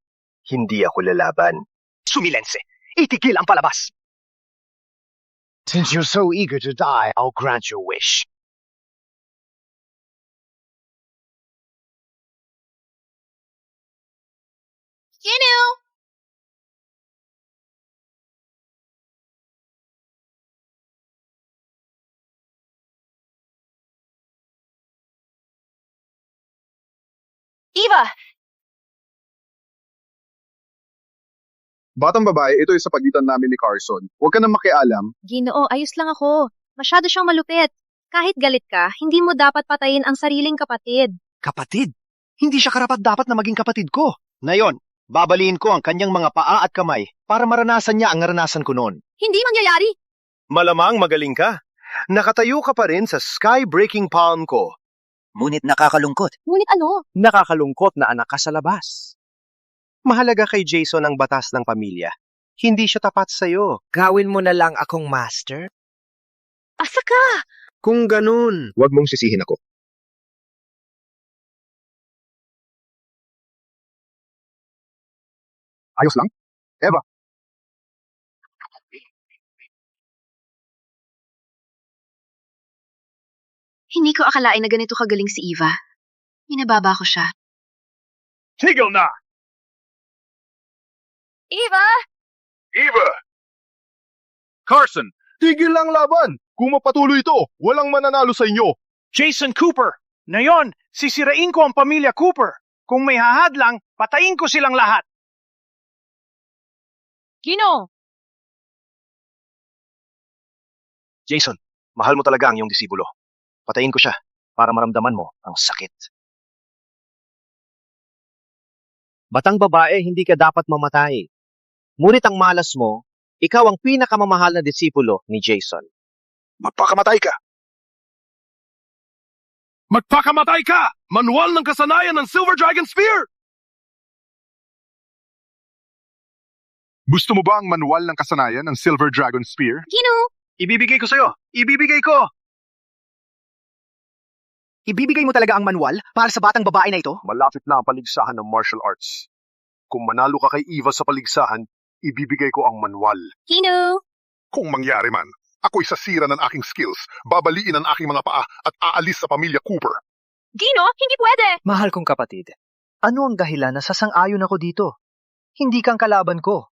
hindi ako lalaban. Sumilense! Itigil ang palabas! Since you're so eager to die, I'll grant your wish. Gino! Eva! Batang babae, ito ay sa pagitan namin ni Carson. Huwag ka nang makialam. Ginoo, ayos lang ako. Masyado siyang malupit. Kahit galit ka, hindi mo dapat patayin ang sariling kapatid. Kapatid? Hindi siya karapat-dapat na maging kapatid ko. Ngayon, babaliin ko ang kanyang mga paa at kamay para maranasan niya ang naranasan ko noon. Hindi mangyayari. Malamang magaling ka. Nakatayo ka pa rin sa sky-breaking palm ko. Ngunit nakakalungkot. Ngunit ano? Nakakalungkot na anak ka sa labas. Mahalaga kay Jason ang batas ng pamilya. Hindi siya tapat sa'yo. Gawin mo na lang akong master? Asa ka? Kung ganun, huwag mong sisihin ako. Ayos lang? Eva, Hindi ko akalain na ganito kagaling si Eva. Minababa ko siya. Tigil na! Eva! Eva! Carson, tigil lang laban! Kung mapatuloy ito, walang mananalo sa inyo. Jason Cooper! Ngayon, sisirain ko ang pamilya Cooper. Kung may hahadlang, patayin ko silang lahat. Gino! Jason, mahal mo talaga ang iyong disibulo. Patayin ko siya para maramdaman mo ang sakit. Batang babae, hindi ka dapat mamatay. Ngunit ang malas mo, ikaw ang pinakamamahal na disipulo ni Jason. Magpakamatay ka! Magpakamatay ka! Manual ng kasanayan ng Silver Dragon Spear! Gusto mo ba ang manual ng kasanayan ng Silver Dragon Spear? Gino! Ibibigay ko sa'yo! Ibibigay ko! Ibibigay mo talaga ang manual para sa batang babae na ito? Malapit na ang paligsahan ng martial arts. Kung manalo ka kay Eva sa paligsahan, ibibigay ko ang manual. Gino! Kung mangyari man, ako'y sasira ng aking skills, babaliin ang aking mga paa at aalis sa pamilya Cooper. Gino, hindi pwede! Mahal kong kapatid, ano ang dahilan na sasang-ayon ako dito? Hindi kang kalaban ko.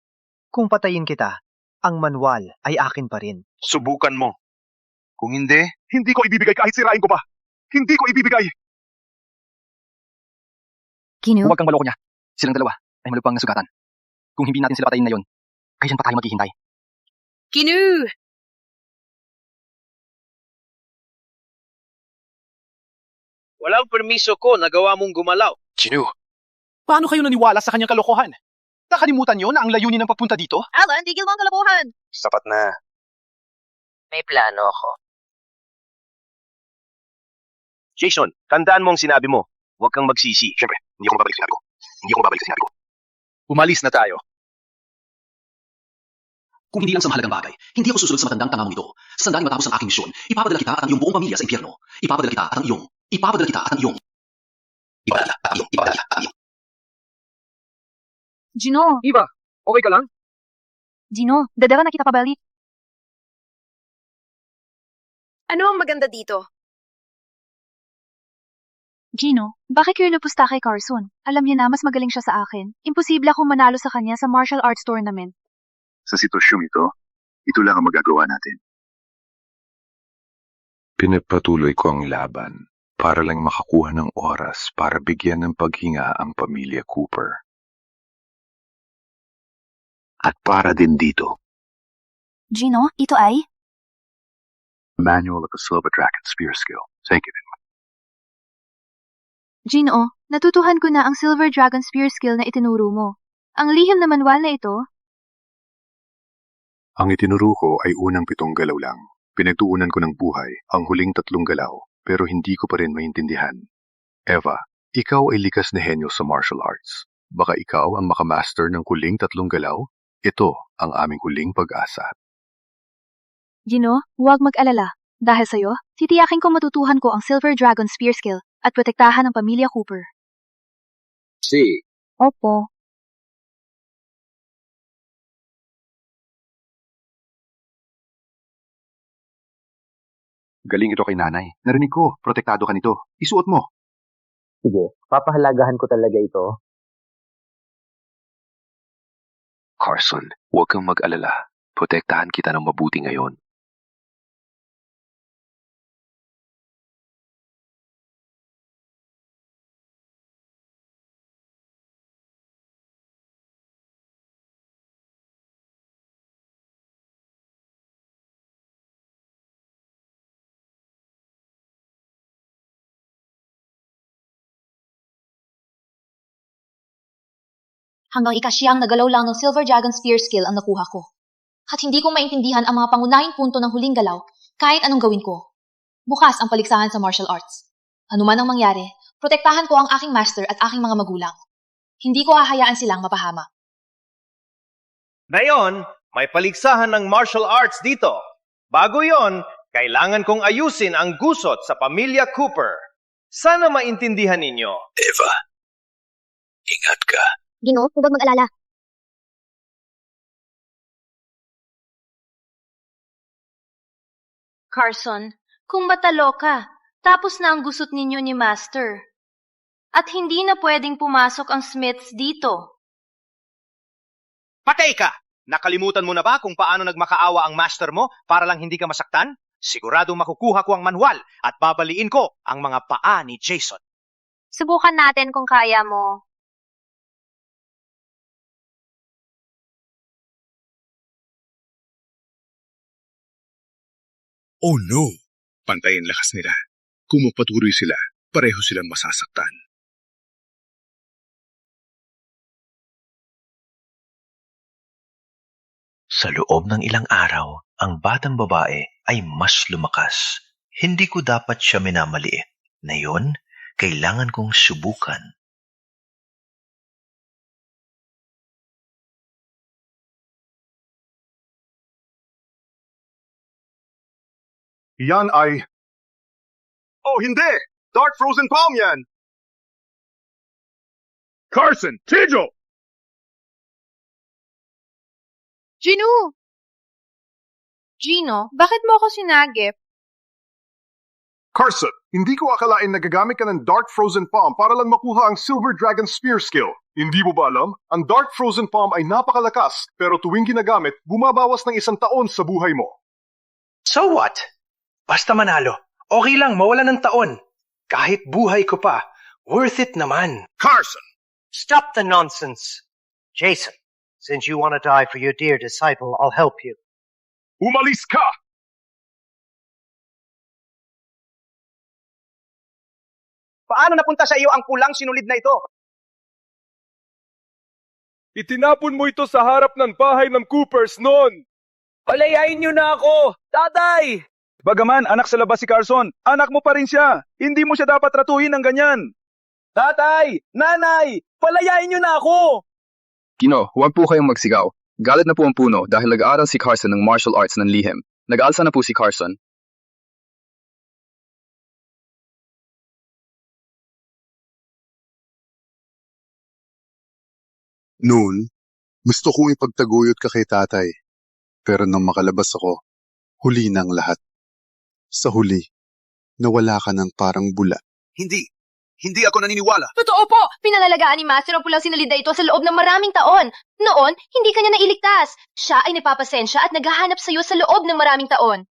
Kung patayin kita, ang manual ay akin pa rin. Subukan mo. Kung hindi, hindi ko ibibigay kahit sirain ko pa. Hindi ko ibibigay. Gino? Huwag kang maloko niya. Silang dalawa ay malupang nasugatan. Kung hindi natin sila patayin ngayon, kailan pa tayo maghihintay? Gino! Walang permiso ko, nagawa mong gumalaw. Gino, Paano kayo naniwala sa kanyang kalokohan? Nakalimutan niyo na ang layunin ng pagpunta dito? Alan, tigil mo ang kalokohan! Sapat na. May plano ako. Jason, tandaan mo ang sinabi mo. Huwag kang magsisi. Siyempre, hindi ako mababalik sa sinabi ko. Hindi ako mababalik sa sinabi ko. Umalis na tayo. Kung hindi lang sa mahalagang bagay, hindi ako susunod sa matandang tanga mo ito. Sa sandaling matapos ang aking misyon, ipapadala kita at ang iyong buong pamilya sa impyerno. Ipapadala kita at ang iyong. Ipapadala kita at ang iyong. Ipapadala at ang iyong. Ipapadala at ang iyong. Gino! Eva, okay ka lang? Gino, dadala na kita pabalik. Ano ang maganda dito? Gino, bakit kayo napusta kay Carson? Alam niya na mas magaling siya sa akin. Imposible akong manalo sa kanya sa martial arts tournament. Sa sitwasyong ito lang ang magagawa natin. Pinagpatuloy ko ang laban para lang makakuha ng oras para bigyan ng paghinga ang pamilya Cooper. At para din dito, Gino, ito ay? Manual of the Silver Dragon Spear Skill. Take it. Gino, natutuhan ko na ang Silver Dragon Spear skill na itinuro mo. Ang lihim na manual na ito? Ang itinuro ko ay unang 7 galaw lang. Pinagtuunan ko ng buhay ang huling 3 galaw, pero hindi ko pa rin maintindihan. Eva, ikaw ay likas na henyo sa martial arts. Baka ikaw ang makamaster ng huling 3 galaw? Ito ang aming huling pag-asa. Gino, huwag mag-alala. Dahil sa'yo, titiyakin ko matutuhan ko ang Silver Dragon Spear skill at protektahan ang pamilya Cooper. Si. Opo. Galing ito kay nanay. Narinig ko, protektado ka nito. Isuot mo. Sige, papahalagahan ko talaga ito. Carson, huwag kang mag-alala. Protektahan kita ng mabuti ngayon. Hanggang ikasyang nagalaw lang ng Silver Dragon Spear skill ang nakuha ko. At hindi ko maintindihan ang mga pangunahing punto ng huling galaw kahit anong gawin ko. Bukas ang paligsahan sa martial arts. Ano man ang mangyari, protektahan ko ang aking master at aking mga magulang. Hindi ko hahayaan silang mapahama. Ngayon, may paligsahan ng martial arts dito. Bago yon, kailangan kong ayusin ang gusot sa pamilya Cooper. Sana maintindihan ninyo. Eva, ingat ka. Gino, huwag mag-alala. Carson, kung matalo ka, tapos na ang gusot ninyo ni Master. At hindi na pwedeng pumasok ang Smiths dito. Patay ka! Nakalimutan mo na ba kung paano nagmakaawa ang master mo para lang hindi ka masaktan? Siguradong makukuha ko ang manual at babaliin ko ang mga paa ni Jason. Subukan natin kung kaya mo. Oh no! Pantay ang lakas nila. Kung magpatuloy sila, pareho silang masasaktan. Sa loob ng ilang araw, ang batang babae ay mas lumakas. Hindi ko dapat siya minamaliit. Ngayon, kailangan kong subukan. Yan ay... Oh, hindi! Dark Frozen Palm yan! Carson! Tijo! Gino! Gino, bakit mo ako sinagip? Carson, hindi ko akalain na gagamit ka ng Dark Frozen Palm para lang makuha ang Silver Dragon Spear skill. Hindi mo ba alam? Ang Dark Frozen Palm ay napakalakas, pero tuwing ginagamit, bumabawas ng 1 taon sa buhay mo. So what? Basta manalo. Okay lang, mawala ng taon. Kahit buhay ko pa, worth it naman. Carson! Stop the nonsense. Jason, since you want to die for your dear disciple, I'll help you. Umalis ka! Paano napunta sa iyo ang pulang sinulid na ito? Itinapon mo ito sa harap ng bahay ng Coopers noon. Palayain niyo na ako! Tatay! Bagaman anak sa labas si Carson, anak mo pa rin siya. Hindi mo siya dapat tratuhin ng ganyan. Tatay! Nanay! Palayain niyo na ako! Gino, huwag po kayong magsigaw. Galit na po ang puno dahil nag-aaral si Carson ng martial arts ng lihim. Nag-aalsa na po si Carson. Noon, gusto kong ipagtaguyod ka kay tatay. Pero nang makalabas ako, huli na ang lahat. Sa huli, nawala ka ng parang bula. Hindi ako naniniwala. Totoo po! Pinangalagaan ni Master ang pulang sinalida ito sa loob ng maraming taon. Noon, hindi kanya nailigtas. Siya ay nagpapasensya at naghahanap sa iyo sa loob ng maraming taon.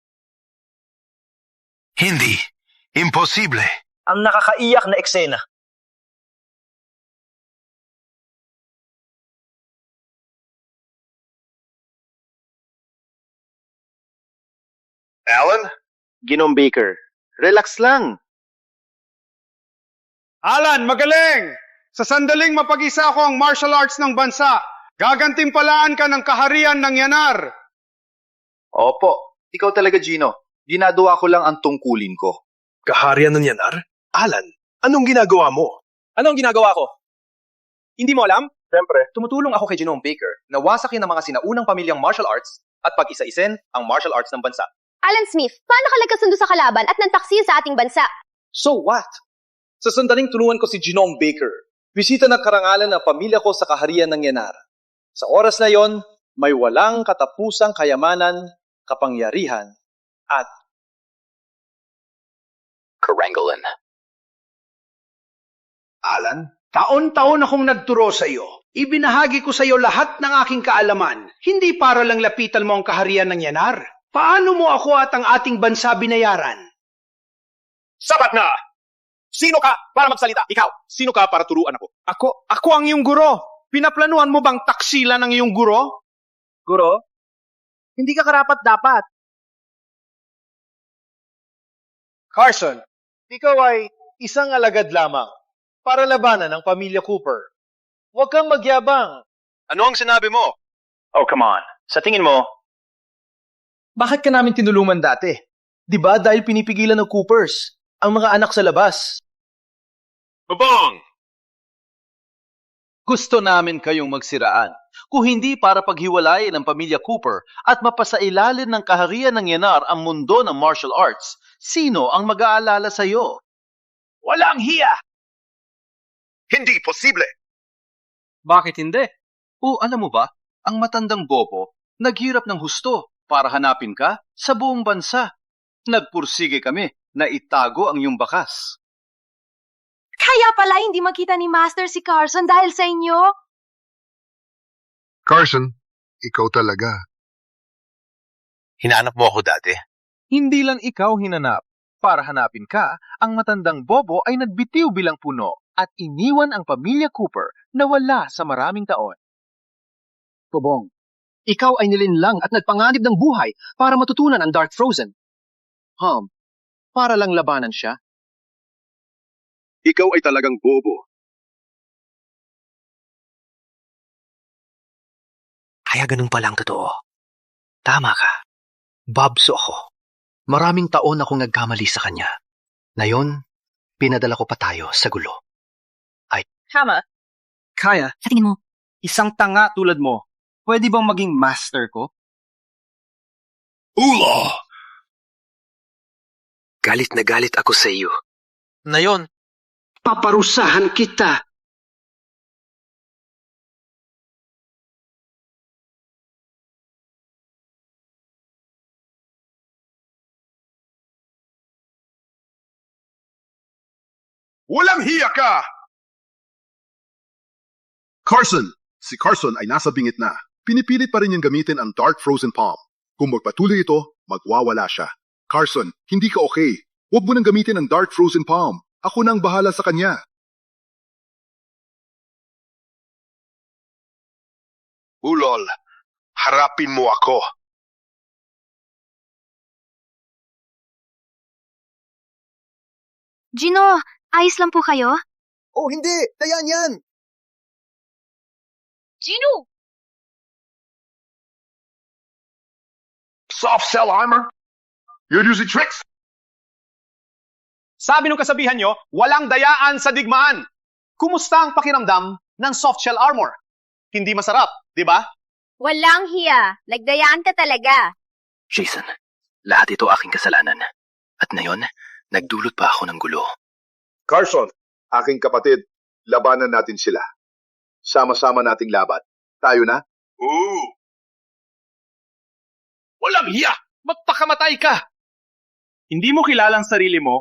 Hindi. Imposible. Ang nakakaiyak na eksena. Alan? Ginong Baker, relax lang. Alan, magaling! Sa sandaling mapag-isa ko ang martial arts ng bansa, gagantimpalaan ka ng kaharian ng yanar. Opo, ikaw talaga Gino. Ginagawa ko lang ang tungkulin ko. Kaharian ng yanar? Alan, anong ginagawa mo? Anong ginagawa ko? Hindi mo alam? Siyempre, tumutulong ako kay Ginong Baker na wasakin ang mga sinaunang pamilyang martial arts at pag-isa-isen ang martial arts ng bansa. Alan Smith, paano ka nagkasundo sa kalaban at nantaksil sa ating bansa? So what? Sa sandaling tulungan ko si Ginong Baker, bisita ng karangalan ng pamilya ko sa kaharian ng Yanar. Sa oras na yon, may walang katapusang kayamanan, kapangyarihan, at Karangalan. Alan, taon-taon akong nagturo sa iyo. Ibinahagi ko sa iyo lahat ng aking kaalaman, hindi para lang lapitan mo ang kaharian ng Yanar. Paano mo ako at ang ating bansa binayaran? Sapat na! Sino ka para magsalita? Ikaw, sino ka para turuan ako? Ako ang iyong guro. Pinaplanuhan mo bang taksilan ng iyong guro? Guro, hindi ka karapat-dapat. Carson, ikaw ay isang alagad lamang para labanan ang pamilya Cooper. Huwag kang magyabang. Ano ang sinabi mo? oh come on, sa tingin mo, bakit ka namin tinulungan dati? Di ba dahil pinipigilan ng Coopers ang mga anak sa labas? Babong! Gusto namin kayong magsiraan, kung hindi para paghiwalayin ang pamilya Cooper at mapasailalim ng kaharian ng Yanar ang mundo ng martial arts. Sino ang mag-aalala sa iyo? Walang hiya! Hindi posible! Bakit hindi? O alam mo ba, ang matandang bobo naghirap ng husto para hanapin ka sa buong bansa. Nagpursige kami na itago ang iyong bakas. Kaya pala hindi makita ni Master si Carson dahil sa inyo? Carson, ikaw talaga. Hinanap mo ako dati. Hindi lang ikaw hinanap. Para hanapin ka, ang matandang bobo ay nagbitiw bilang puno at iniwan ang pamilya Cooper na wala sa maraming taon. Bobong, ikaw ay nilinlang at nagpanganib ng buhay para matutunan ang Dark Frozen. Para lang labanan siya. Ikaw ay talagang bobo. Kaya ganun pala ang totoo. Tama ka. Babso ako. Maraming taon akong nagkamali sa kanya. Ngayon, pinadala ko pa tayo sa gulo. Tama. Kaya, Sa tingin mo, isang tanga tulad mo, pwede bang maging master ko? Ula! Galit na galit ako sa iyo. Ngayon, Paparusahan kita. Walang hiya ka! Carson! Si Carson ay nasa bingit na. Pinipilit pa rin niyang gamitin ang Dark Frozen Palm. Kung magpatuloy ito, magwawala siya. Carson, hindi ka okay. Huwag mo nang gamitin ang Dark Frozen Palm. Ako nang bahala sa kanya. Ulol, harapin mo ako. Gino, ayos lang po kayo? Oh, hindi! Dayan yan! Gino! Soft cell armor? You're using tricks? Sabi ng kasabihan nyo, walang dayaan sa digmaan. Kumusta ang pakiramdam ng soft shell armor? Hindi masarap, di ba? Walang hiya. Nagdayaan ka talaga. Jason, lahat ito aking kasalanan. At ngayon, nagdulot pa ako ng gulo. Carson, aking kapatid, labanan natin sila. Sama-sama nating laban. Tayo na? Oo! Walang hiya! Magpakamatay ka! Hindi mo kilala ang sarili mo?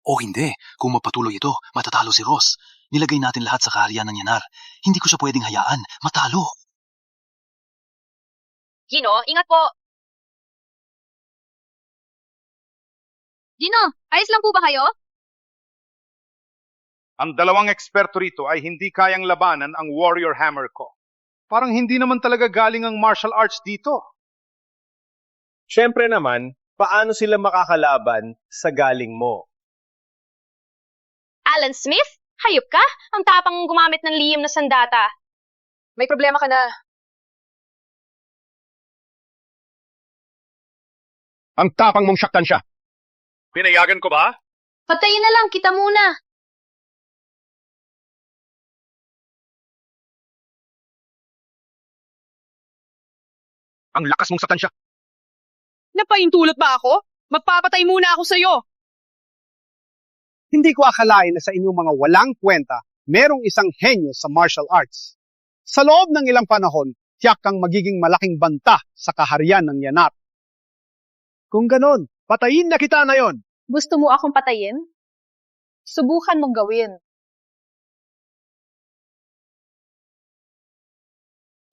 O hindi, kung magpatuloy ito, matatalo si Ross. Nilagay natin lahat sa kaharian ng Yanar. Hindi ko siya pwedeng hayaan. Matalo. Gino, ingat po. Gino, ayos lang po ba kayo? Ang dalawang eksperto rito ay hindi kayang labanan ang warrior hammer ko. Parang hindi naman talaga galing ang martial arts dito. Siyempre naman, paano sila makakalaban sa galing mo? Alan Smith? Hayop ka? Ang tapang gumamit ng lihim na sandata. May problema ka na. Ang tapang mong saktan siya. Pinayagan ko ba? Patayin na lang, kita muna. Ang lakas mong saktan siya. Napaintulot ba ako? Magpapatay muna ako sa'yo. Hindi ko akalain na sa inyong mga walang kwenta, merong isang henyo sa martial arts. Sa loob ng ilang panahon, tiyak kang magiging malaking banta sa kaharian ng Yanar. Kung ganon, patayin na kita na yon. Gusto mo akong patayin? Subukan mong gawin.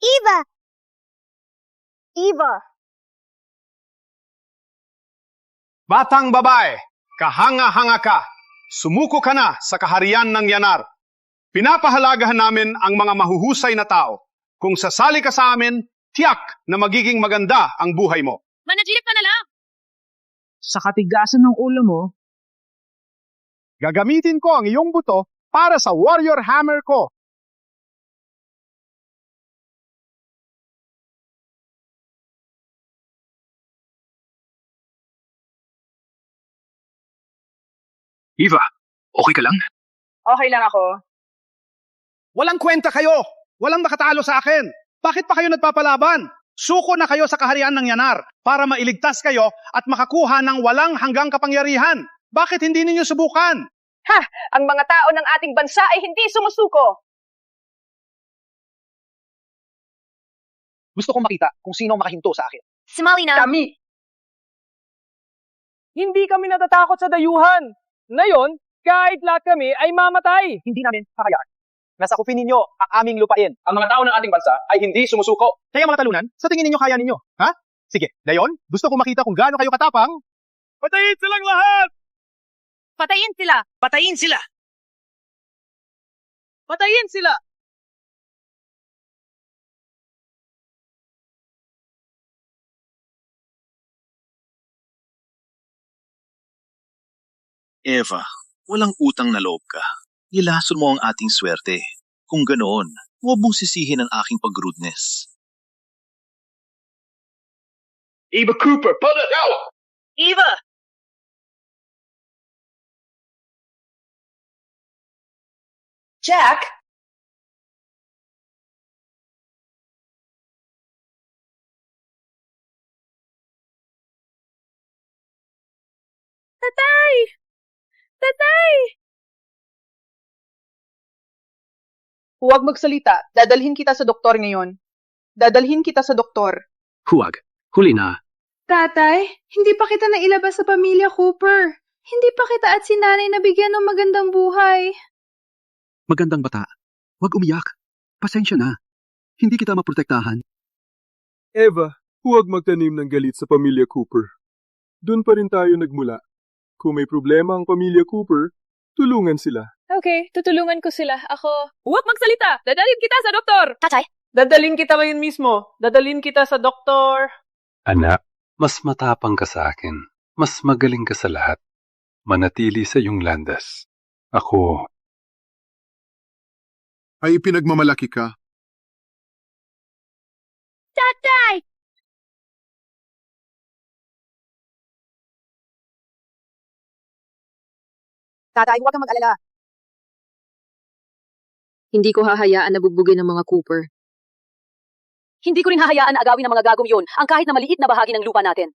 Eva! Eva! Batang babae, kahanga-hanga ka. Sumuko ka na sa kaharian ng Yanar. Pinapahalagahan namin ang mga mahuhusay na tao. Kung sasali ka sa amin, tiyak na magiging maganda ang buhay mo. Managilip ka na lang! Sa katigasan ng ulo mo, Gagamitin ko ang iyong buto para sa warrior hammer ko. Eva, okay ka lang? okay lang ako. Walang kwenta kayo! Walang makatalo sa akin! Bakit pa kayo nagpapalaban? Suko na kayo sa kaharian ng Yanar para mailigtas kayo at makakuha ng walang hanggang kapangyarihan. Bakit hindi ninyo subukan? Ha! Ang mga tao ng ating bansa ay hindi sumusuko. Gusto kong makita kung sino ang makahinto sa akin. Sumali na! Kami! Hindi kami natatakot sa dayuhan. Ngayon, kahit lahat kami ay mamatay. Hindi namin kakayaan. Nasa kupin ninyo ang aming lupain. Ang mga tao ng ating bansa ay hindi sumusuko. Kaya mga talunan, sa tingin ninyo kaya ninyo? Ha? Sige, ngayon, gusto kong makita kung gaano kayo katapang. Patayin silang lahat! Patayin sila! Patayin sila! Patayin sila! Eva, walang utang na loob ka. Ilason mo ang ating swerte. Kung ganoon, huwag mong sisihin ang aking pag-rudeness. Eva Cooper, put it out! Eva! Jack? Tatay! Tatay! Huwag magsalita. Dadalhin kita sa doktor ngayon. Dadalhin kita sa doktor. Huwag. Huli na. Tatay, hindi pa kita nailabas sa pamilya Cooper. Hindi pa kita at si nanay nabigyan ng magandang buhay. Magandang bata. Huwag umiyak. Pasensya na. Hindi kita maprotektahan. Eva, huwag magtanim ng galit sa pamilya Cooper. Doon pa rin tayo nagmula. Kung may problema ang pamilya Cooper, tulungan sila. Okay, tutulungan ko sila. Ako... Huwag magsalita! Dadalhin kita sa doktor! Tatay? Dadalhin kita ngayon mismo. Dadalhin kita sa doktor. Anak, mas matapang ka sa akin. Mas magaling ka sa lahat. Manatili sa iyong landas. Ako, Ay pinagmamalaki ka. Tatay! Tatay, huwag kang mag-alala. Hindi ko hahayaan na bugbugin ng mga Cooper. Hindi ko rin hahayaan na agawin ng mga gagong yun ang kahit na maliit na bahagi ng lupa natin.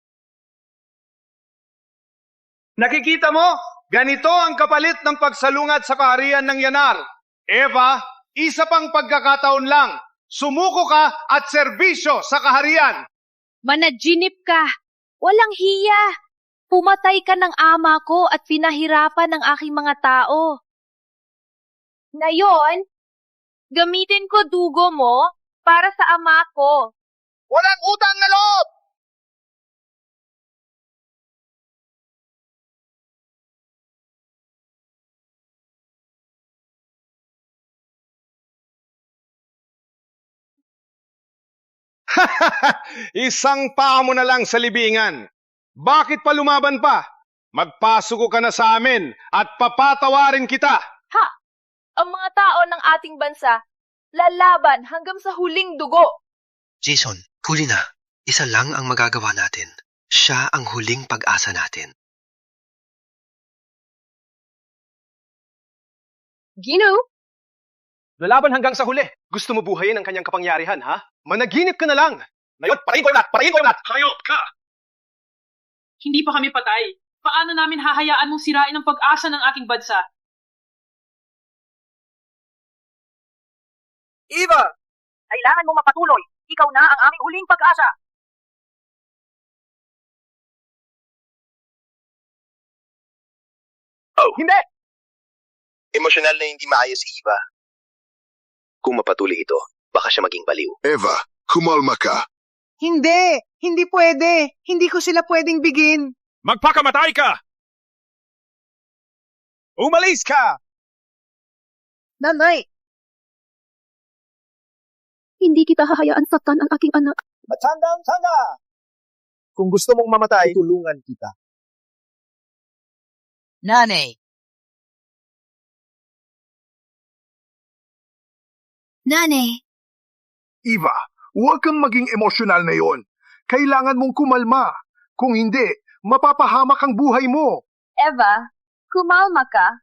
Nakikita mo? Ganito ang kapalit ng pagsalungat sa kaharian ng Yanar. Eva, isa pang pagkakataon lang. Sumuko ka at serbisyo sa kaharian. Managinip ka! Walang hiya! Pumatay ka ng ama ko at pinahirapan ng aking mga tao. Ngayon, gamitin ko dugo mo para sa ama ko. Walang utang na loob! Isang paa mo na lang sa libingan. Bakit pa lumaban pa? Magpasuko ka na sa amin at papatawarin kita. Ha! Ang mga tao ng ating bansa, lalaban hanggang sa huling dugo. Jason, huli na. Isa lang ang magagawa natin. Siya ang huling pag-asa natin. Gino? Lalaban hanggang sa huli. Gusto mo buhayin ang kanyang kapangyarihan, ha? Managinip ka na lang. Ngayon, parayin ko yung lahat! Parayin ko yung lahat! Hayop ka! Hindi pa kami patay. Paano namin hahayaan mong sirain ang pag-asa ng aking bansa? Eva! Kailangan mong mapatuloy. Ikaw na ang aming huling pag-asa. Oh. Hindi! Emosyonal na hindi maayos si Eva. Kung mapatuloy ito, baka siya maging baliw. Eva, kumalma ka. Hindi! Hindi pwede! Hindi ko sila pwedeng bigin! Magpakamatay ka! Umalis ka! Nanay! Hindi kita hahayaan saktan ang aking anak. Matandang-tanda! Kung gusto mong mamatay, tulungan kita. Nanay! Nanay! Eva, huwag kang maging emosyonal na yon. Kailangan mong kumalma. Kung hindi, mapapahamak ang buhay mo. Eva, kumalma ka.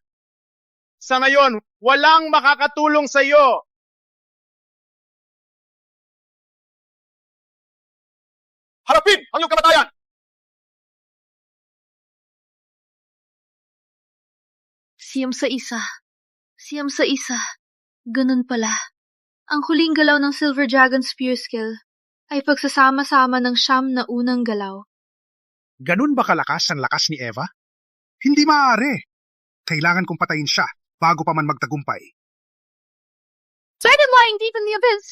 Sa ngayon, walang makakatulong sa iyo. Harapin ang iyong kamatayan! Siyam sa isa. Siyam sa isa. Ganun pala. Ang huling galaw ng Silver Dragon Spear Skill ay pagsasama-sama ng siyam na unang galaw. Ganun ba kalakas ang lakas ni Eva? Hindi maaari. Kailangan kong patayin siya bago pa man magtagumpay. Dragon lying deep in the abyss!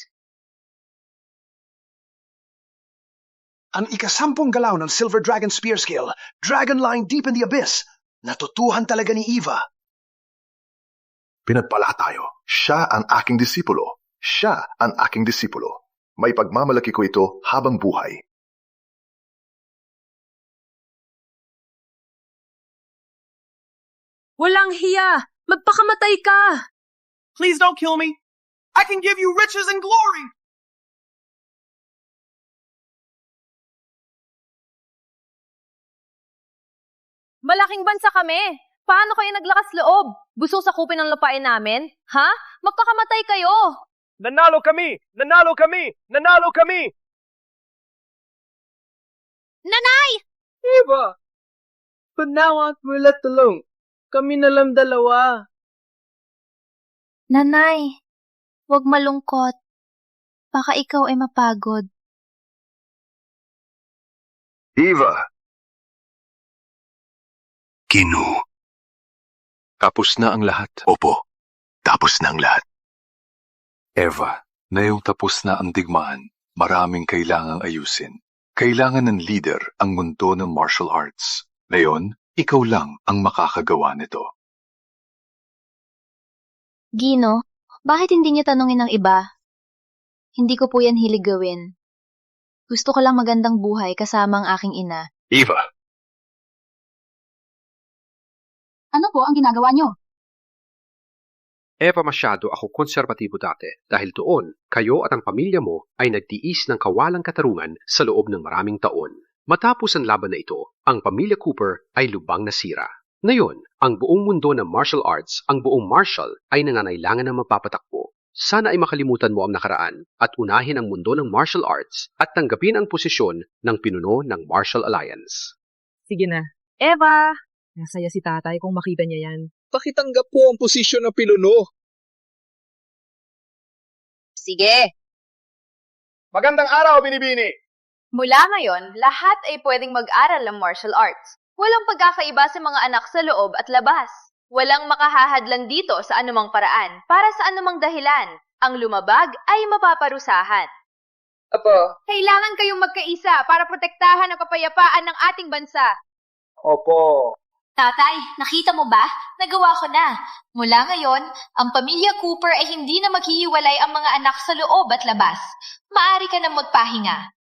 Ang ikasampung galaw ng Silver Dragon Spear Skill, Dragon Line Deep in the Abyss. Natutuhan talaga ni Eva. Pinagpala tayo. Siya ang aking disipulo. Siya ang aking disipulo. May pagmamalaki ko ito habang buhay. Walang hiya! Magpakamatay ka! Please don't kill me! I can give you riches and glory! Malaking bansa kami. Paano kayo naglakas loob? Gusto sakupin ang lupain namin? Ha? Magpakamatay kayo! Nanalo kami! Nanalo kami! Nanalo kami! Nanay! Eva! But now aren't we left alone? Kami na lang dalawa. Nanay, huwag malungkot. Baka ikaw ay mapagod. Eva! Gino. Tapos na ang lahat. Opo, tapos na ang lahat. Eva, ngayong tapos na ang digmaan, maraming kailangang ayusin. Kailangan ng leader ang mundo ng martial arts. Ngayon, ikaw lang ang makakagawa nito. Gino, bakit hindi niyo tanungin ng iba? Hindi ko po yan hilig gawin. Gusto ko lang magandang buhay kasama ang aking ina. Eva! Ano po ang ginagawa niyo? Eva, masyado ako konserbatibo dati dahil doon, kayo at ang pamilya mo ay nagtiis ng kawalang katarungan sa loob ng maraming taon. Matapos ang laban na ito, ang pamilya Cooper ay lubang nasira. Ngayon, ang buong mundo ng martial arts, ang buong martial, ay nangangailangan ng mapapatakbo. Sana ay makalimutan mo ang nakaraan at unahin ang mundo ng martial arts at tanggapin ang posisyon ng pinuno ng Martial Alliance. Sige na. Eva! Nasaya si tatay kung makita niya yan. Pakitanggap po ang posisyon ng pinuno. Sige. Magandang araw, Binibini! Mula ngayon, lahat ay pwedeng mag-aral ng martial arts. Walang pagkakaiba sa mga anak sa loob at labas. Walang makahahadlan dito sa anumang paraan, para sa anumang dahilan. Ang lumabag ay mapaparusahan. Opo. Kailangan kayong magkaisa para protektahan ang kapayapaan ng ating bansa. Opo. Tatay, nakita mo ba? Nagawa ko na. Mula ngayon, ang pamilya Cooper ay hindi na maghihiwalay ang mga anak sa loob at labas. Maaari ka na magpahinga.